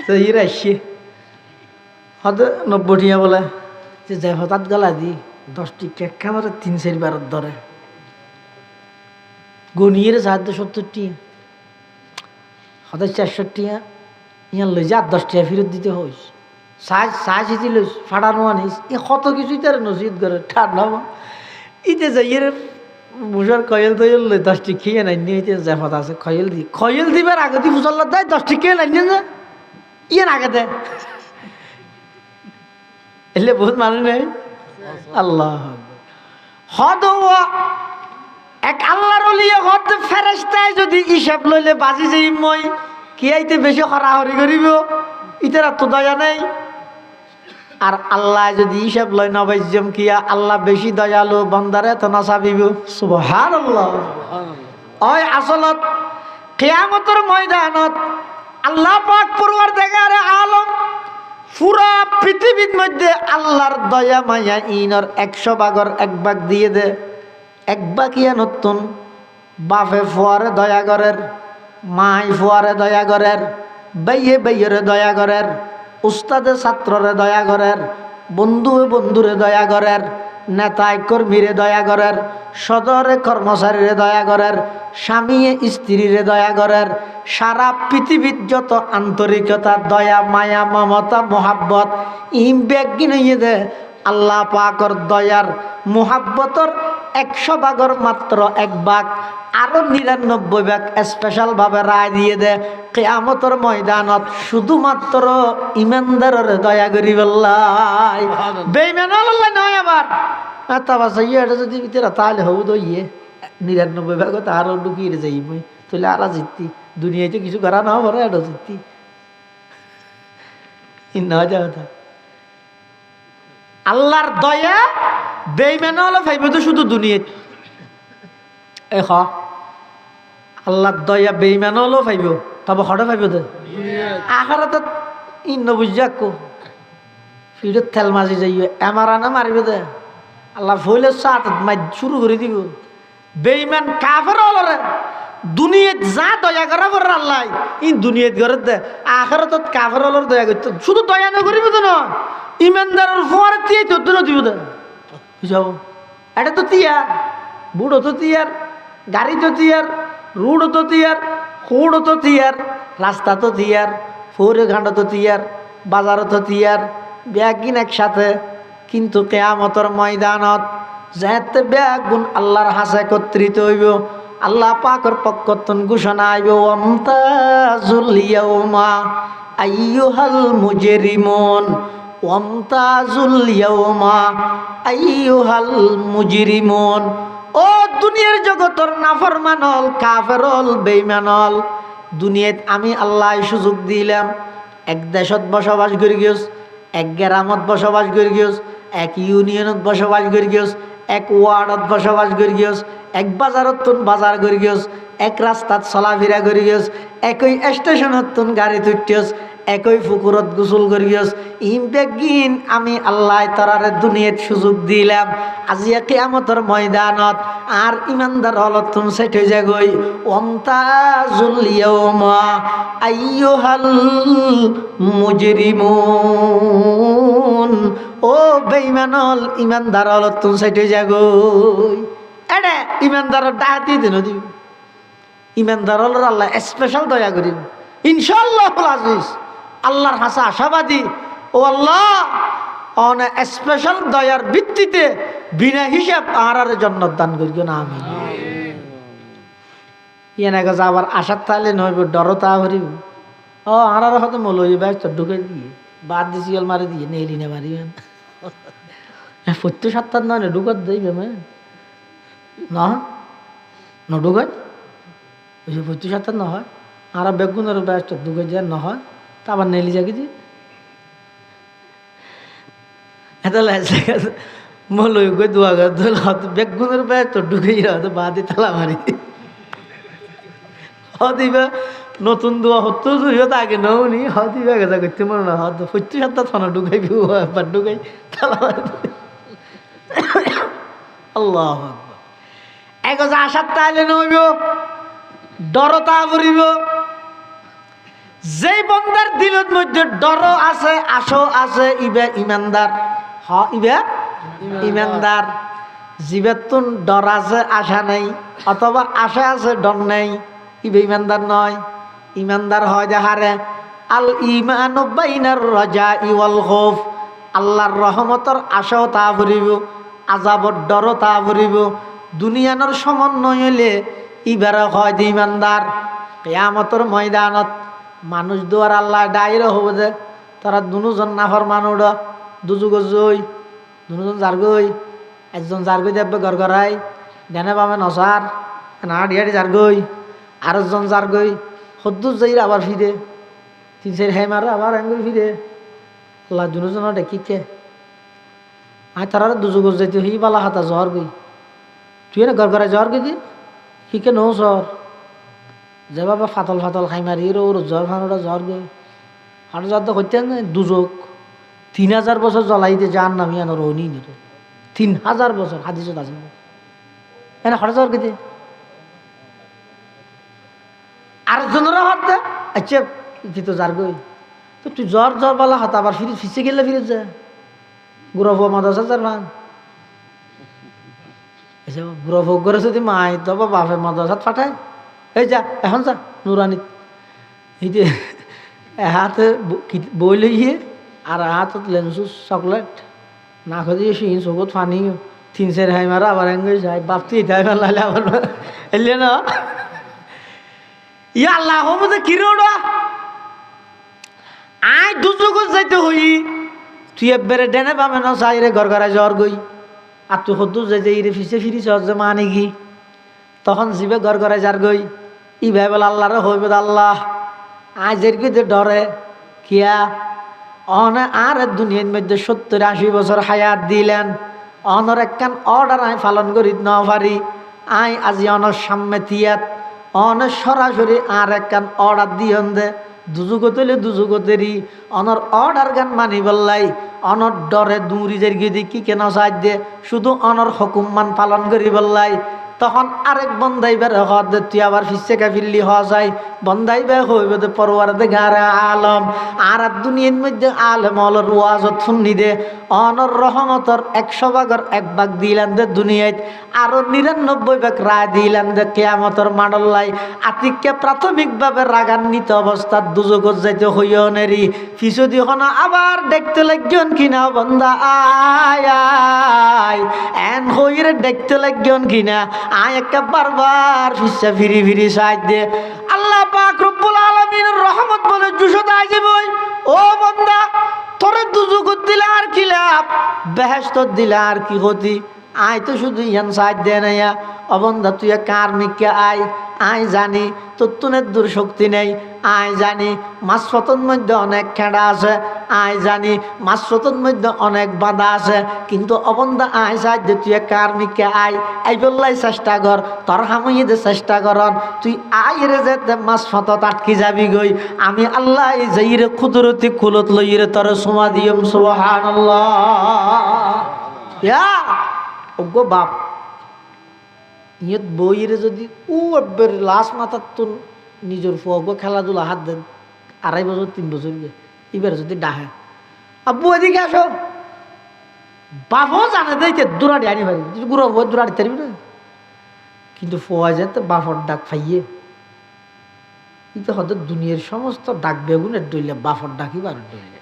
তো ইয়ে আসছে হয়তো 90 টিয়া বলে যে যাই হঠাৎ গলা দি 10টি কেক খাবার 3-4 বারের ধরে গনিয়ে সাহায্য 70 টিয়া হয়তো 400 টিয়া ইয়ার লই যে 10 টিয়া ফেরত দিতে হইস। সাজ হিতি লইস ফাটানো আনিস এ কত কিছুই তার নসিদ করে ঠান্ডা ইতে যাইয়ের মুসার খয়েল তৈল লই 10টি খেয়ে নাই নিয়ে জাফত আছে খয়েল দিবার আগে দি ফুসল্লা দেয় 10টি খেয়ে নাই নিয়ে ইয়ে আগে দেয় এলে বহুত মানুষ নেই। আল্লাহ হদ এক আল্লাহর ওলিয়ে হদ ফেরেশতায় যদি হিসাব লইলে বাজি যাই মই কি আইতে বেশি হরাহরি করিব, ইতার তো দয়া নেই। আর আল্লাহ যদি হিসাব লয় নবাইজম কিয়া আল্লাহ বেশি দয়ালু, বন্দারে তো নাচাবিব। সুবহানাল্লাহ। ওই আসলত কিয়ামতের ময়দানত আল্লাহ পাক পরওয়ারদিগারে আলম পুরা পৃথিবীর মধ্যে আল্লাহর দয়া মায়া ইনর 100 ভাগর 1 ভাগ দিয়ে দে। 1 ভাগ ইয়া নতুন বাপে ফুয়ারে দয়া করের, মাই ফুয়ারে দয়া করের, বাইয়ে বাইয়েরে দয়া করের, উস্তাদে ছাত্ররে দয়া করের, বন্ধুয়ে বন্ধুরে দয়া করের, নেতায় কর্মীরে দয়া করের, সদরে কর্মচারীরে দয়া করের, স্বামীয়ে স্ত্রীরে দয়া করের। সারা পৃথিবীর যত আন্তরিকতা দয়া মায়া মমতা মোহাব্বত ইম ব্যাগিন হইয়ে দে আল্লাহ পাকর দয়ার মোহাব্বতর 100 ভাগর মাত্র 1 ভাগ আরো 99 ভাগ স্পেশাল ভাবে রায় দিয়ে দে কিয়ামতের ময়দানত শুধুমাত্র ইমানদারের দয়া করি বল্লাই, বেঈমান আল্লাহ নয়। আবার তা বাসাইয়া এটা যদি ভিতরে তাহলে হবু দইয়ে 99 ভাগ আরো ঢুকিয়ে যাই মই তাহলে আরা জিততি দুনিয়াতে কিছু করা না পরে এটা জিততি না যাওয়া। আল্লাহর দয়া বেঈমান হলে ভাইব তো শুধু দুনিয়াতে এ আল্লাহর দয়া বেঈমান হলেও ভাইব তবে হঠাৎ ভাইব দে আখারাত ইন্ন বুঝাক ফিরত তেল মাঝি যাইবে এমারানা মারিবে দে আল্লাহ ফইলে সাত মাই শুরু করে দিব। বেঈমান কাফের হলরে দুনিয়াত যা দয়া করা পর আল্লাহ ইন দুনিয়াত করে দে আখারাত কাফের হলর দয়া করতে শুধু দয়া না করিব তো না ইমানদারের ফোয়ার দিয়ে তো দিব দে বুঝাও। এটা তো তিয়ার বুড়ো তো তিয়ার, গাড়ি তো তিয়ার, রুড়ো তো তিয়ার, খুঁড়ো তো তিয়ার, রাস্তা তো তিয়ার, ফোরে ঘাঁটো তো তিয়ার, বাজারও তো তিয়ার, ব্যাগিন একসাথে। কিন্তু কিয়ামতের ময়দানত যেতে ব্যাগুন আল্লাহর হাসে একত্রিত হইব। আল্লাহ পাকের পক্ষতন ঘোষণা আইব ওয়ামতাজুল ইয়াউমা আইয়ুহাল মুজরিমুন, ওয়ামতাজুল ইয়াউমা আইয়ুহাল মুজরিমুন। ও দুনিয়ার জগতর নাফরমানল কাফেরল বেঈমানল, দুনিয়াত আমি আল্লাহ সুযোগ দিলাম এক দেশত বসবাস করি গিয়েছ, এক গ্রামত বসবাস করি গিয়েছ, এক ইউনিয়নত বসবাস করি গিয়েছ, এক ওয়ার্ডত বসবাস করি গিয়েছ, এক বাজারত তুন বাজার করি গিয়েছ, এক রাস্তাত চলাফেরা করি গিয়েছ, একই স্টেশনত তুন গাড়ি তুটিস, একই পুকুরত গোসল করিয়স ইমবেগিন আমি আল্লাহ তারারে দুনিয়াত সুযোগ দিলাম আজিয়া কিয়ামতের ময়দানত আর ইমানদার হলত তুম সেট হয়ে যাগই ওয়ামতাজুল ইয়াউমা আইয়ুহাল মুজরিমুন ও বেঈমানল ইমানদার হলত তুম সেট হয়ে যাগই এডে ইমানদার ডাহাতি দিন দিবি ইমানদার হল আল্লাহ স্পেশাল দয়া করিব ইনশাআল্লাহ আজিজ আল্লাহর হাসা আশাবাদী ও আল্লাহ অন স্পেশাল দয়ার ভিত্তিতে বিনা হিসাব আর জান্নাত দান করিও না আমিন ইয়ানা গজ আবার আশার তালে নইব ডরতা ভরিব ও আর হয়তো মলই ভাই তো ঢুকে দিয়ে বাদ দিছি গল মারি দিয়ে নেলি না মারিবেন প্রত্যেক সপ্তাহ নয় ঢুকাত দেইবে না ঢুকায় ওই যে প্রত্যেক সপ্তাহ না হয় আর বেগুনের ব্যস্ত ঢুকে যায় না হয় তা আবার নেলি যাকে দি এটা লাগছে মলই গই দোয়া গা ধুল হয়তো বেগুনের ব্যস্ত ঢুকে হয়তো বাদি তালা মারি হদিবা নতুন দোয়া হতো হয়তো আগে নৌনি হদিবা গেছা করতে মনে না হয়তো প্রত্যেক সপ্তাহ থানা ঢুকাইবি একবার ঢুকাই তালা মারি আল্লাহ এক আশার তাইলে নইব ডরতা ভরিব যেই বন্দার দিলের মধ্যে ডর আছে আশো আছে ইবে ইমানদার ইবে ইমানদার জীবের ডর আছে আশা নেই অথবা আশা আছে ডর নেই ইবে ইমানদার নয় ইমানদার হয় যাহারে আল ঈমানু বাইনার রাজাই ওয়াল খাউফ আল্লাহর রহমতের আশাও তা ভরিব আযাবর ডরও তা ভরিব দুনিয়ানোর সমন্বয় হইলে ইবারা হয় যে ইমানদার কিয়ামতের ময়দানত মানুষ দুয়ার আল্লাহ ডাইরে হব যে তারা দুজন নাফর মানুষ দুযুগ জই দুজন জারগই একজন জারগই দেবে গড়গড়াই ডেনে পাবে নসার না ডিয়ারি জারগই আরেকজন জারগই সদ্দুর যাই আবার ফিরে তিন চার হাই মারে আবার এঙ্গুল ফিরে আল্লাহ দুজন ডেকিকে আয় তারা দুযুগ যাইতে হি বালা হাতা জ্বর গই তুই না গড়গড়াই জ্বর গই দি শিখে নৌ সর যে বাবা ফাতল ফাতল খাই মারি ওর জ্বর ফানোটা জ্বর গে আর জ্বর তো করতে দুযোগ 3000 বছর জ্বলাইতে যান নামি আনার রনি 3000 বছর হাদিসত আছে এনে হঠাৎ জ্বর গেতে আরেকজনেরও হাত দে আচ্ছা কি তো যার গই তো তুই জ্বর জ্বর বালা হাত আবার ফিরে ফিসে গেলে ফিরে যা গুরফ মাদ্রাসা যার ভান গুরফ করে যদি মাই তো বাপের মাদ্রাসাত পাঠায় এই যা এখন যা নুরানি এই যে হাতে বই লইয়ে আর হাতত লেন্সু চকলেট না খুঁজে সিন চকুত ফানি 3-4 হাই মারা আবার এঙ্গে যায় বাপতি এটাই ভাল লাগলে আবার এলে না ইয়া আল্লাহ মধ্যে কি রোডা আয় দুযোগ যাইতে হই তুই একবারে ডেনে পাবে না চাইরে ঘর ঘরে জ্বর গই আর তুই সদ্দু যে ইরে ফিসে ফিরি সহজে মানে কি তখন জীবে ঘর ঘরে যার গই ই ভাই বলে আল্লাহরে হইবে আল্লাহ আজের কি ডরে কিয়া অনে আর দুনিয়ার মধ্যে 70-80 বছর হায়াত দিলেন অনর একখান অর্ডার আই পালন করি ন পারি আই আজি অনর সামনে তিয়াত অনে সরাসরি আর একখান অর্ডার দিয়ন দে দুযুগতেলে দুযুগতেরই অনর অর্ডার গান মানি বললাই অনর ডরে দূরি যার গিয়ে কি কেন সাহায্য দে শুধু অনর হুকুম পালন করি বললাই তখন আরেক বন্দাই বের হওয়ার দে তুই আবার ফিসে কাফিল্লি হওয়া যায় বন্দাই বে হইবে দে পরওয়ার দে গারে আলম আর দুনিয়ার মধ্যে আলম অলর ওয়াজত শুনি দে অনর রহমতর 100 ভাগের 1 ভাগ দিলেন দে দুনিয়ায় আরো 99 ভাগ রায় দিলেন দে কিয়ামতের মাডল্লাই আতিককে প্রাথমিকভাবে রাগান্বিত অবস্থার দুযোগত যাইতে হইও নেরি ফিসু দিখন আবার দেখতে লাগজন কিনা বন্দা আয় আয় এন হইরে দেখতে লাগজন কিনা আয় একটা বারবার ফিসা ফিরি ফিরি সাইড দে আল্লাহ পাক রব্বুল আলামিনের রহমত বলে জুসত আইজবই ও বান্দা তোরে দুযুগত দিলে আর কি লাভ বেহেশত দিলে আর কি ক্ষতি আয় তো শুধু ইয়ান সাইড দে না ইয়া ও বান্দা তুই কার নিকে আয় আয় জানি তোর তুনের দূর শক্তি নেই আই জানি মাঝপথের মধ্যে অনেক খেড়া আছে, আই জানি মাঝপথের মধ্যে অনেক বাধা আছে, কিন্তু অবন্ধা আই চাই যে তুই কার মিকে আই বললাই চেষ্টা কর, তোর হামিয়ে দে চেষ্টা করন, তুই আই রে যেতে মাঝপথত আটকি যাবি গই, আমি আল্লাহ এই যাইরে কুদরতি কুলত লইরে তোর সোমা দিয়ম সুবহানাল্লাহ। ইয়া ওগো বাপ ইয়ত বইরে যদি ও একবার লাশ মাথার তো নিজের ফুয়াগো খেলাধুলা হাত দেন 2.5 বছর 3 বছর গে এবার যদি ডাহে আব্বু এদিকে আসো, বাপও জানে দেখে দূরাড়ি আনি পারি গুড়ো বই দূরাড়ি তারিবি না, কিন্তু ফুয়া যেতে বাপর ডাক ফাইয়ে ইতে হয়তো দুনিয়ার সমস্ত ডাক বেগুনের ডইলে বাপর ডাকি বার ডইলে।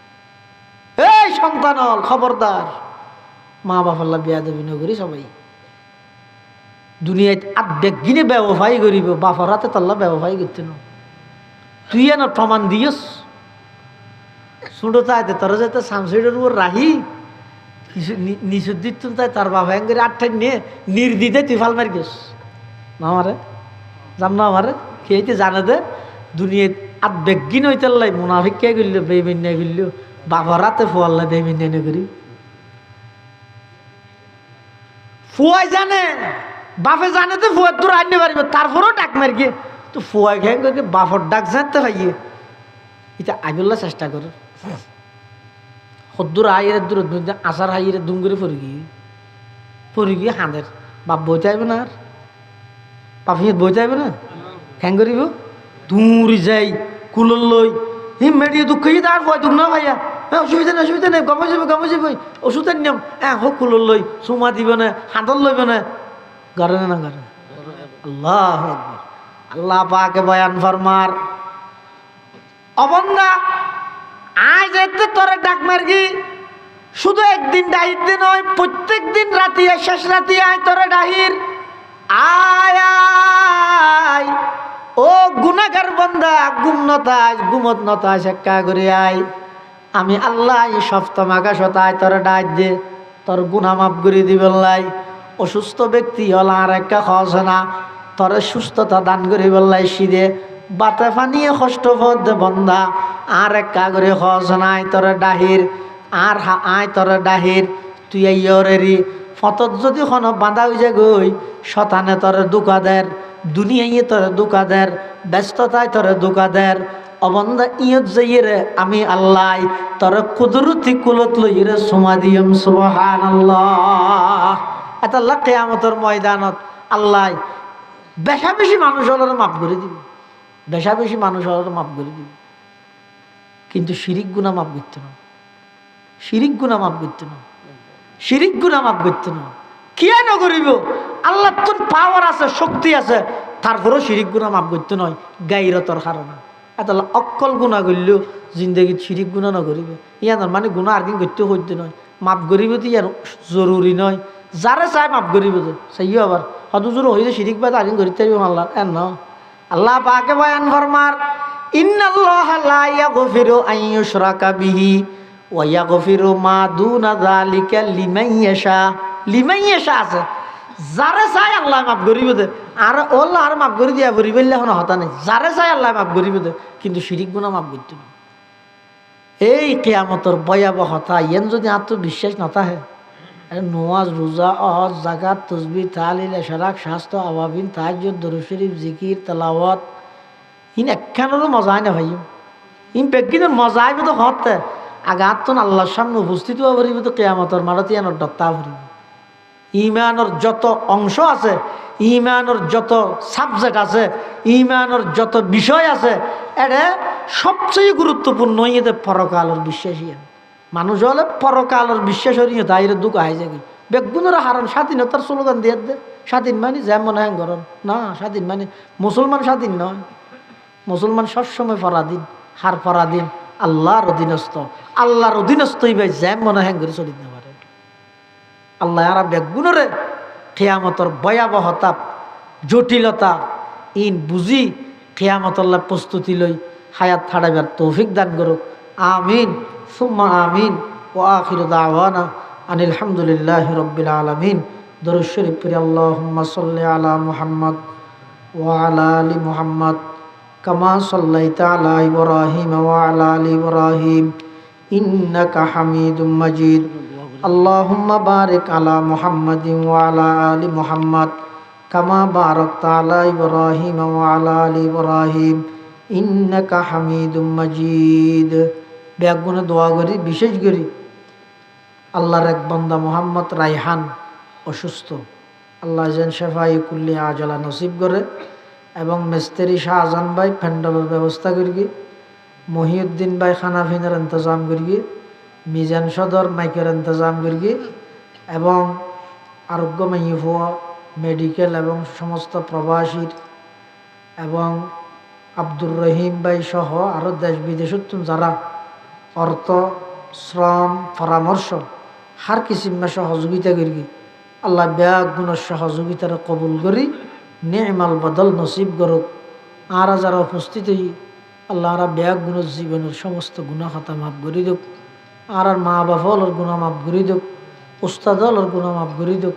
এই সন্তান হল খবরদার, মা বাপাল্লা বিয়া দেবী নগরী সবাই দুনিয়ায় আবেগ গিনে ব্যবসায়ী করিব, বাপর হাতে তাল্লা ব্যবসায়ী করতে না, তুই এন প্রমাণ দিয়স ছোট তাইতে তোর যাতে সামসিডের উপর রাহি কিছু নিচুর দিত তাই তার বাবা এন করে 8 নিয়ে নির্দিতে তুই ফাল মারি গেস না আমারে জান না আমারে খেয়েতে জানে দে দুনিয়ায় আবেগ গিন হইতে লাই মুনাফিক কে গিল বেমিন্যা গিল বাবার হাতে ফোয়াল্লা বেমিন্যা নে করি ফুয়াই জানে বাপে জানে তো ফুয়ার দূর আনতে পারবে, তারপরেও ডাক মার গিয়ে তো ফুয়াই ঘ্যাং করে বাপর ডাক জানতে পাইয়ে এটা আইবল্লা চেষ্টা কর সদ্দুর আইয়ের দূর আসার হাইয়ের দুম করে পড়ি গিয়ে হাঁদের বাপ বই চাইবে না, আর বাপ হিঁ বই চাইবে না, হ্যাং করিব দূরি যাই কুলর লই হিম মেডিয়ে দুঃখ তার ভয় দুঃখ না ভাইয়া, হ্যাঁ অসুবিধা নেই গমে যাবে ওষুধের নিয়ম হ্যাঁ হোক কুলর লই চুমা দিব না হাঁদর লইব না করে না করে আল্লাহ আল্লাহ পাকে বয়ান ফরমার অবন্ধা আয় যেতে তোরে ডাক মারগি শুধু একদিন ডাহিতে নয়, প্রত্যেক দিন রাতি শেষ রাতি আয় তোরে ডাহির আয় আয় ও গুনাহগার বান্দা গুমত নতাস একা করে আয়, আমি আল্লাহ এই সপ্তম আকাশত আয় তোরে ডাক দে তোর গুনাহ মাফ করে দিবেলাই, অসুস্থ ব্যক্তি হল আর একটা খস না তোর সুস্থতা দান করি বললাই সিদে বাতে ফানিয়ে কষ্ট দে বন্ধা আর একটা করে খস নাই তোর ডাহির আর আয় তোর ডাহির তুই ইয়রেরি ফতত যদি খন বাঁধা হয়ে যায় গই শতানে তোর দোকাদের দুনিয়ায় তোর দোকাদের ব্যস্ততায় তোর দোকাদের অবন্ধা ইয়ত যাইরে আমি আল্লাহ তোর কুদরতি কুলত লইরে সুমা দিয়ম সুবহানাল্লাহ। এটা আল্লাহ কিয়ামতের ময়দানত আল্লাহ বেশি মানুষ হলের মাফ করে দিব, বেশি মানুষ হলের মাফ করে দিব, কিন্তু শিরিক গুনাহ মাফ করতে না, শিরিক গুনাহ মাফ করতে না, শিরিক গুনাহ মাফ করতে না কিয়া নকরিব আল্লাহ তোর পাওয়ার আছে শক্তি আছে তারপরেও শিরিক গুনাহ মাফ করতে নয় গাইরতর কারণে। এটা অক্কল গুনাহ করলেও জিন্দগিত শিরিক গুনাহ নকরিবে ইয়ার মানে গুনাহ আর কি করতে হইতে নয় মাফ করিব তো ইয়ার জরুরি নয়, যারে চাই মাফ করিব তো চাইও আবার হদুজুর হইলে শিরিক বাদ আরিন করিতে পারিব আল্লাহ এন ন আল্লাহ পাকে বয়ান ফরমার ইন্নাল্লাহা লা ইয়াগফিরু আন ইউশরাকা বিহি ওয়া ইয়াগফিরু মা দুনা যালিকা লিমান ইয়াশা আছে যারে চাই আল্লাহ মাফ করিব দে আর আল্লাহ আর মাফ করে দিয়া পরিবেল্লা কোনো হতা নেই, যারে চাই আল্লাহ মাফ করিব দে কিন্তু শিরিক গুনাহ মাফ করতে না। এই কিয়ামতের ভয়াবহতা ইয়ান যদি আত্মবিশ্বাস না থাকে নওয়াজ রোজা হজ জাকাত তসবিহ তাহলিল ইশরাক শাস্ত্র আওয়াবিন তাহাজ্জুদ দরুদ শরীফ জিকির তেলাওয়াত ইন একখানেরও মজা হয় না ভাই, ইন বেগিনের মজা আইব তো হতে আঘাত তো আল্লাহর সামনে উপস্থিত হওয়া পারিব তো কিয়ামতের মাঠত ইয়ানোর ডক্তা পারিব। ইমানের যত অংশ আছে, ইমানের যত সাবজেক্ট আছে, ইমানের যত বিষয় আছে এটা সবচেয়ে গুরুত্বপূর্ণ ইয়েতে পরকালের বিশ্বাসী মানুষ হলে পরকালের বিশ্বাস হরিয়ে তাইরে দুঃখ আই যাবে বেগুনের হারান স্বাধীনতার স্লোগান দিয়ে দে স্বাধীন মানে যেমন হ্যাঁ গরম না স্বাধীন মানে মুসলমান স্বাধীন নয়, মুসলমান সবসময় পরাধীন হার পরাধীন আল্লাহর অধীনস্থ, আল্লাহর অধীনস্থই ভাই যেমন হ্যাঁ করে চলিত না পারে আল্লাহ আর বেগুনরে কিয়ামতের ভয়াবহতা জটিলতা ইন বুঝি কিয়ামতল্লাহ প্রস্তুতি লই হায়াত ছাড়াইবার তৌফিক দান করুক আমিন সুম্মা আমিন ওয়া আখিরু দাওয়ানা আনিল হামদুলিল্লাহি রাব্বিল আলামিন। দরুদ শরীফ পড়ি আল্লাহুম্মা সাল্লি আলা মুহাম্মদ ওয়া আলা আলি মুহাম্মদ كما صليت على إبراهيم وعلى آل إبراهيم إنك حميد مجيد اللهم بارك على محمد وعلى آل محمد كما باركت على إبراهيم وعلى آل إبراهيم إنك حميد مجيد বেগুনে দোয়া করি বিশেষ করি আল্লাহর এক বান্দা মোহাম্মদ রাইহান অসুস্থ আল্লাহ যেন শেফাই কুল্লি আজলা নসিব করে এবং মিস্ত্রি শাহজাহান ভাই প্যান্ডেলের ব্যবস্থা করি মহিউদ্দিন ভাই খানা পিনার ইন্তজাম করি মিজান সদর মাইকের ইন্তজাম করি এবং আরোগ্য মাইফুয়া মেডিকেল এবং সমস্ত প্রবাসীর এবং আব্দুর রহিম ভাই সহ আরও দেশ বিদেশত যারা অর্থ শ্রম পরামর্শ হার কিসিমে সহযোগিতা করি আল্লাহ ব্যাগ গুণের সহযোগিতার কবুল করি নেমাল বদল নসিব করুক আর যারা উপস্থিত হই আল্লাহ আর ব্যাগ গুণের জীবনের সমস্ত গুণা খাতা মাফ করি দুক আর মা বাপলের গুণা মাফ করি দুক উস্তাদলের গুণা মাফ করি দুক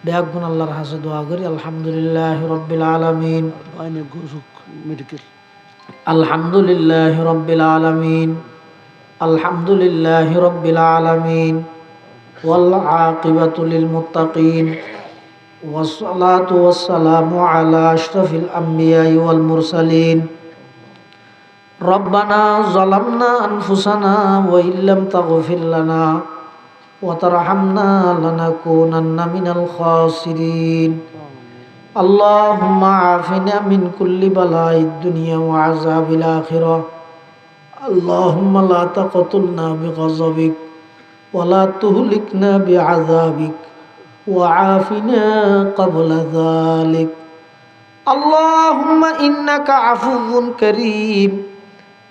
ব্যাগ গুণ আল্লাহর হাসে দোয়া করি আলহামদুলিল্লাহ রব্বিল আলামিন মেডিকেল আলহামদুলিল্লাহ রব্বিল আলামিন আলহামদুলিল্লাহ রব্বিল আলামিন ওয়াল আকিবাতু লিল মুত্তাকিন والصلاة والسلام على أشرف الأنبياء والمرسلين ربنا ظلمنا أنفسنا وإن لم تغفر لنا وترحمنا لنكونن من الخاسرين اللهم عافنا من كل بلاء الدنيا وعذاب الآخرة اللهم لا تقتلنا بغضبك ولا تهلكنا بعذابك وعافنا قبل ذلك اللهم إنك عفو كريم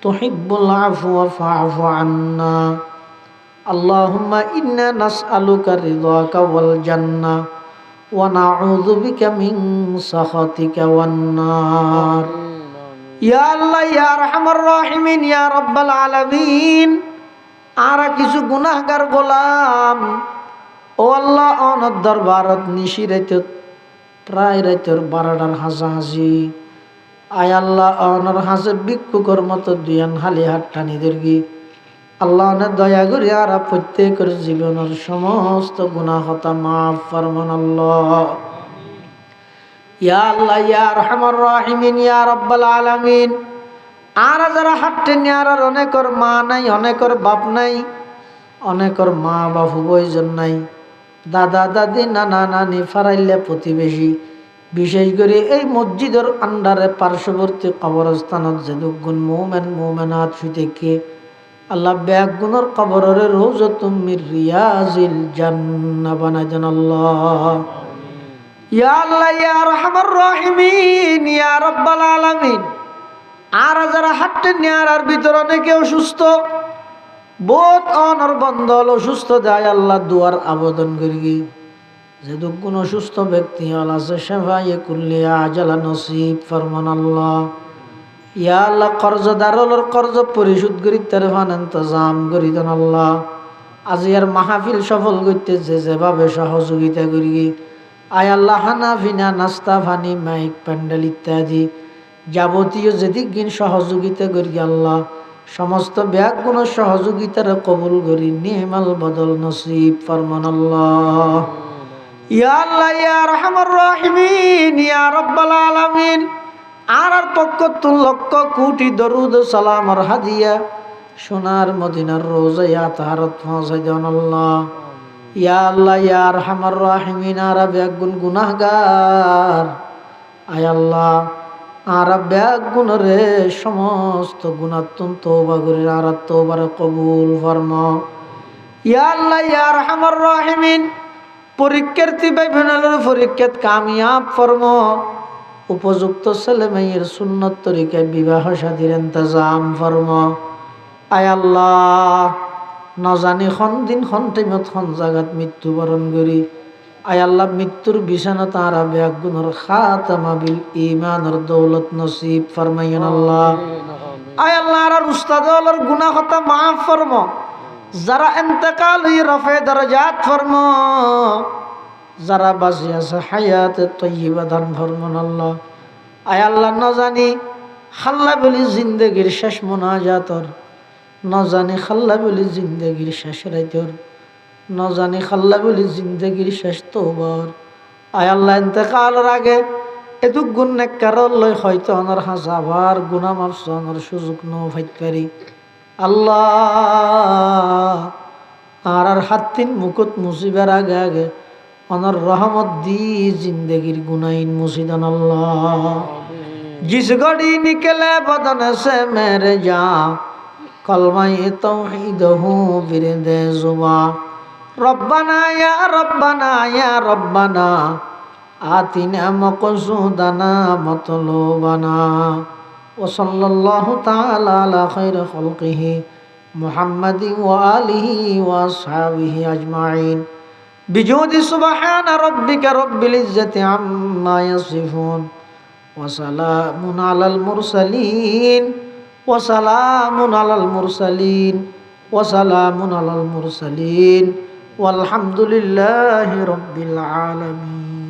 تحب العفو فاعف عنا اللهم إنا نسألك رضاك والجنة ونعوذ بك من سخطك والنار يا الله يا أرحم الراحمين يا رب العالمين আরা কিছু গুনাহগার গোলাম ও আল্লাহ অনর দরবারত নিশি রাইতত প্রায় রাইতর 12টার হাসাহাসি আয় আল্লাহ অনর হাসে ভিক্ষুকর মতো দুয়ান হালি হাত টানি দর্গি আল্লাহ অনেক দয়া করি আরা প্রত্যেকের জীবনের সমস্ত গুনাহ হতা মাফ ফরমান আল্লাহ ইয়া আল্লাহ ইয়া আরহামার রাহিমিন ইয়া রাব্বাল আলামিন আর যারা হাঁটতে নিয়ার অনেকর মা নাই অনেকর বাপ নাই অনেকর মা বাপ উভয়জন নাই দাদা দাদি নানা নানি ফারাইল্লা প্রতিবেশী বিশেষ করে এই মসজিদের আন্ডারে পার্শ্ববর্তী কবরস্থানত যে দুগুণ মুমেন মুমেনাত শুইতে আল্লাহ ব্যাগ গুণর কবরের রওজাতুম মির রিয়াজিল জান্নাহ বানাই দেন আল্লাহ ইয়া আল্লাহ ইয়া আরহামার রাহিমিন ইয়া রাব্বাল আলামিন আর যারা হাঁটতে নেয়ার ভিতর অনেকে অসুস্থ বহুত অনর বন্ধল অসুস্থ দেয় আল্লাহ দুয়ার আবেদন করি যে দুগুণ অসুস্থ ব্যক্তি হল আছে শেফায়ে কুল্লি আজালা নসিব ফরমান আল্লাহ ইয়া আল্লাহ কর্জদারর কর্জ পরিশোধ করি তার ফান ইন্তজাম করি দেন আল্লাহ আজি আর মাহফিল সফল করতে যেভাবে সহযোগিতা করি আয় আল্লাহ হানা ফিনা নাস্তা ফানি মাইক প্যান্ডেল ইত্যাদি যাবতীয় যেদিন সহযোগিতা করি আল্লাহ সমস্ত ব্যাগ গুণ সহযোগিতার কবুল করি নিহমাল বদল নসিব ফরমান আল্লাহ ইয়া আল্লাহ ইয়া আরহামার রাহিমিন ইয়া রাব্বাল আলামিন আর পক্ষ তুল লক্ষ কোটি দরুদ সালাম আর হাদিয়া সোনার মদিনার রোজায়া তাহারত পৌঁছাই দেন আল্লাহ ইয়া আল্লাহ ইয়া আরহামার রাহিমিন আর ব্যাগ গুণ গুনাহগার আয় আল্লাহ আর ব্যাগ গুণরে সমস্ত গুণাত্মন তওবা করে আর তওবার কবুল ফরমা ইয়া আল্লাহ ইয়া আরহামার রাহিমিন পরীক্ষার্থী ভাই বোনেদের পরীক্ষাত কামিয়াব ফরমা উপযুক্ত ছেলে মেয়ের সুন্নত তরিকায় বিবাহ শাদীর ইন্তজাম ফরমা আয় আল্লাহ না জানি খন দিন খন টাইমত খন জাগাত মৃত্যুবরণ করি আয় আল্লাহ মৃত্যুর বিছানা তারা ব্যাগ গুণর খাতামা বিল ঈমানের দৌলত নসিব ফরমাইন আল্লাহ আয় আল্লাহ আর উস্তাদর গুনাহ হতা মাফ ফরমা যারা ইন্তেকাল হই রফে দরজাত ফরমা যারা বাঁচি আছে হায়াতে তয়্যিবা দান ফরমান আল্লাহ আয় আল্লাহ না জানি খাল্লা বলি জিন্দগির শেষ মোনাজাতর, নজানি খাল্লা বলি জিন্দগির শেষ রাইতর, নজানি খাল্লা বলি জিন্দগির শেষ তোবর। আয় আল্লাহ ইন্তেকালের আগে এটুক গুণ নেককারর লই হয়তো অনর হাজাবার গুণা মাফ অনর সুযোগ ন ভাইতে পারি। আল্লাহ আর হাত্তিন মুকুট মুসিবার আগে আগে অনর রহমত দি জিন্দগির গুনাইন মুসিদান আল্লাহ। जिस घड़ी निकले बदन से मेरे जा कलमा-ए तौहीद हूँ बिरदे जुबा रब्बना या रब्बना आतिना मक़सूदना मतलूबना व सल्लल्लाहु ताला अला खैर खल्क़िही मुहम्मदिन व आलिही व अस्हाबिही अजमाइन बिजूदि सुब्हान रब्बिका रब्बिल इज्जति अम्मा यसिफून वसलामुन अलल मुरसलीन वसलामुन अलल मुरसलीन वसलामुन अलल मुरसलीन वल्हम्दुलिल्लाहि रब्बिल आलमीन।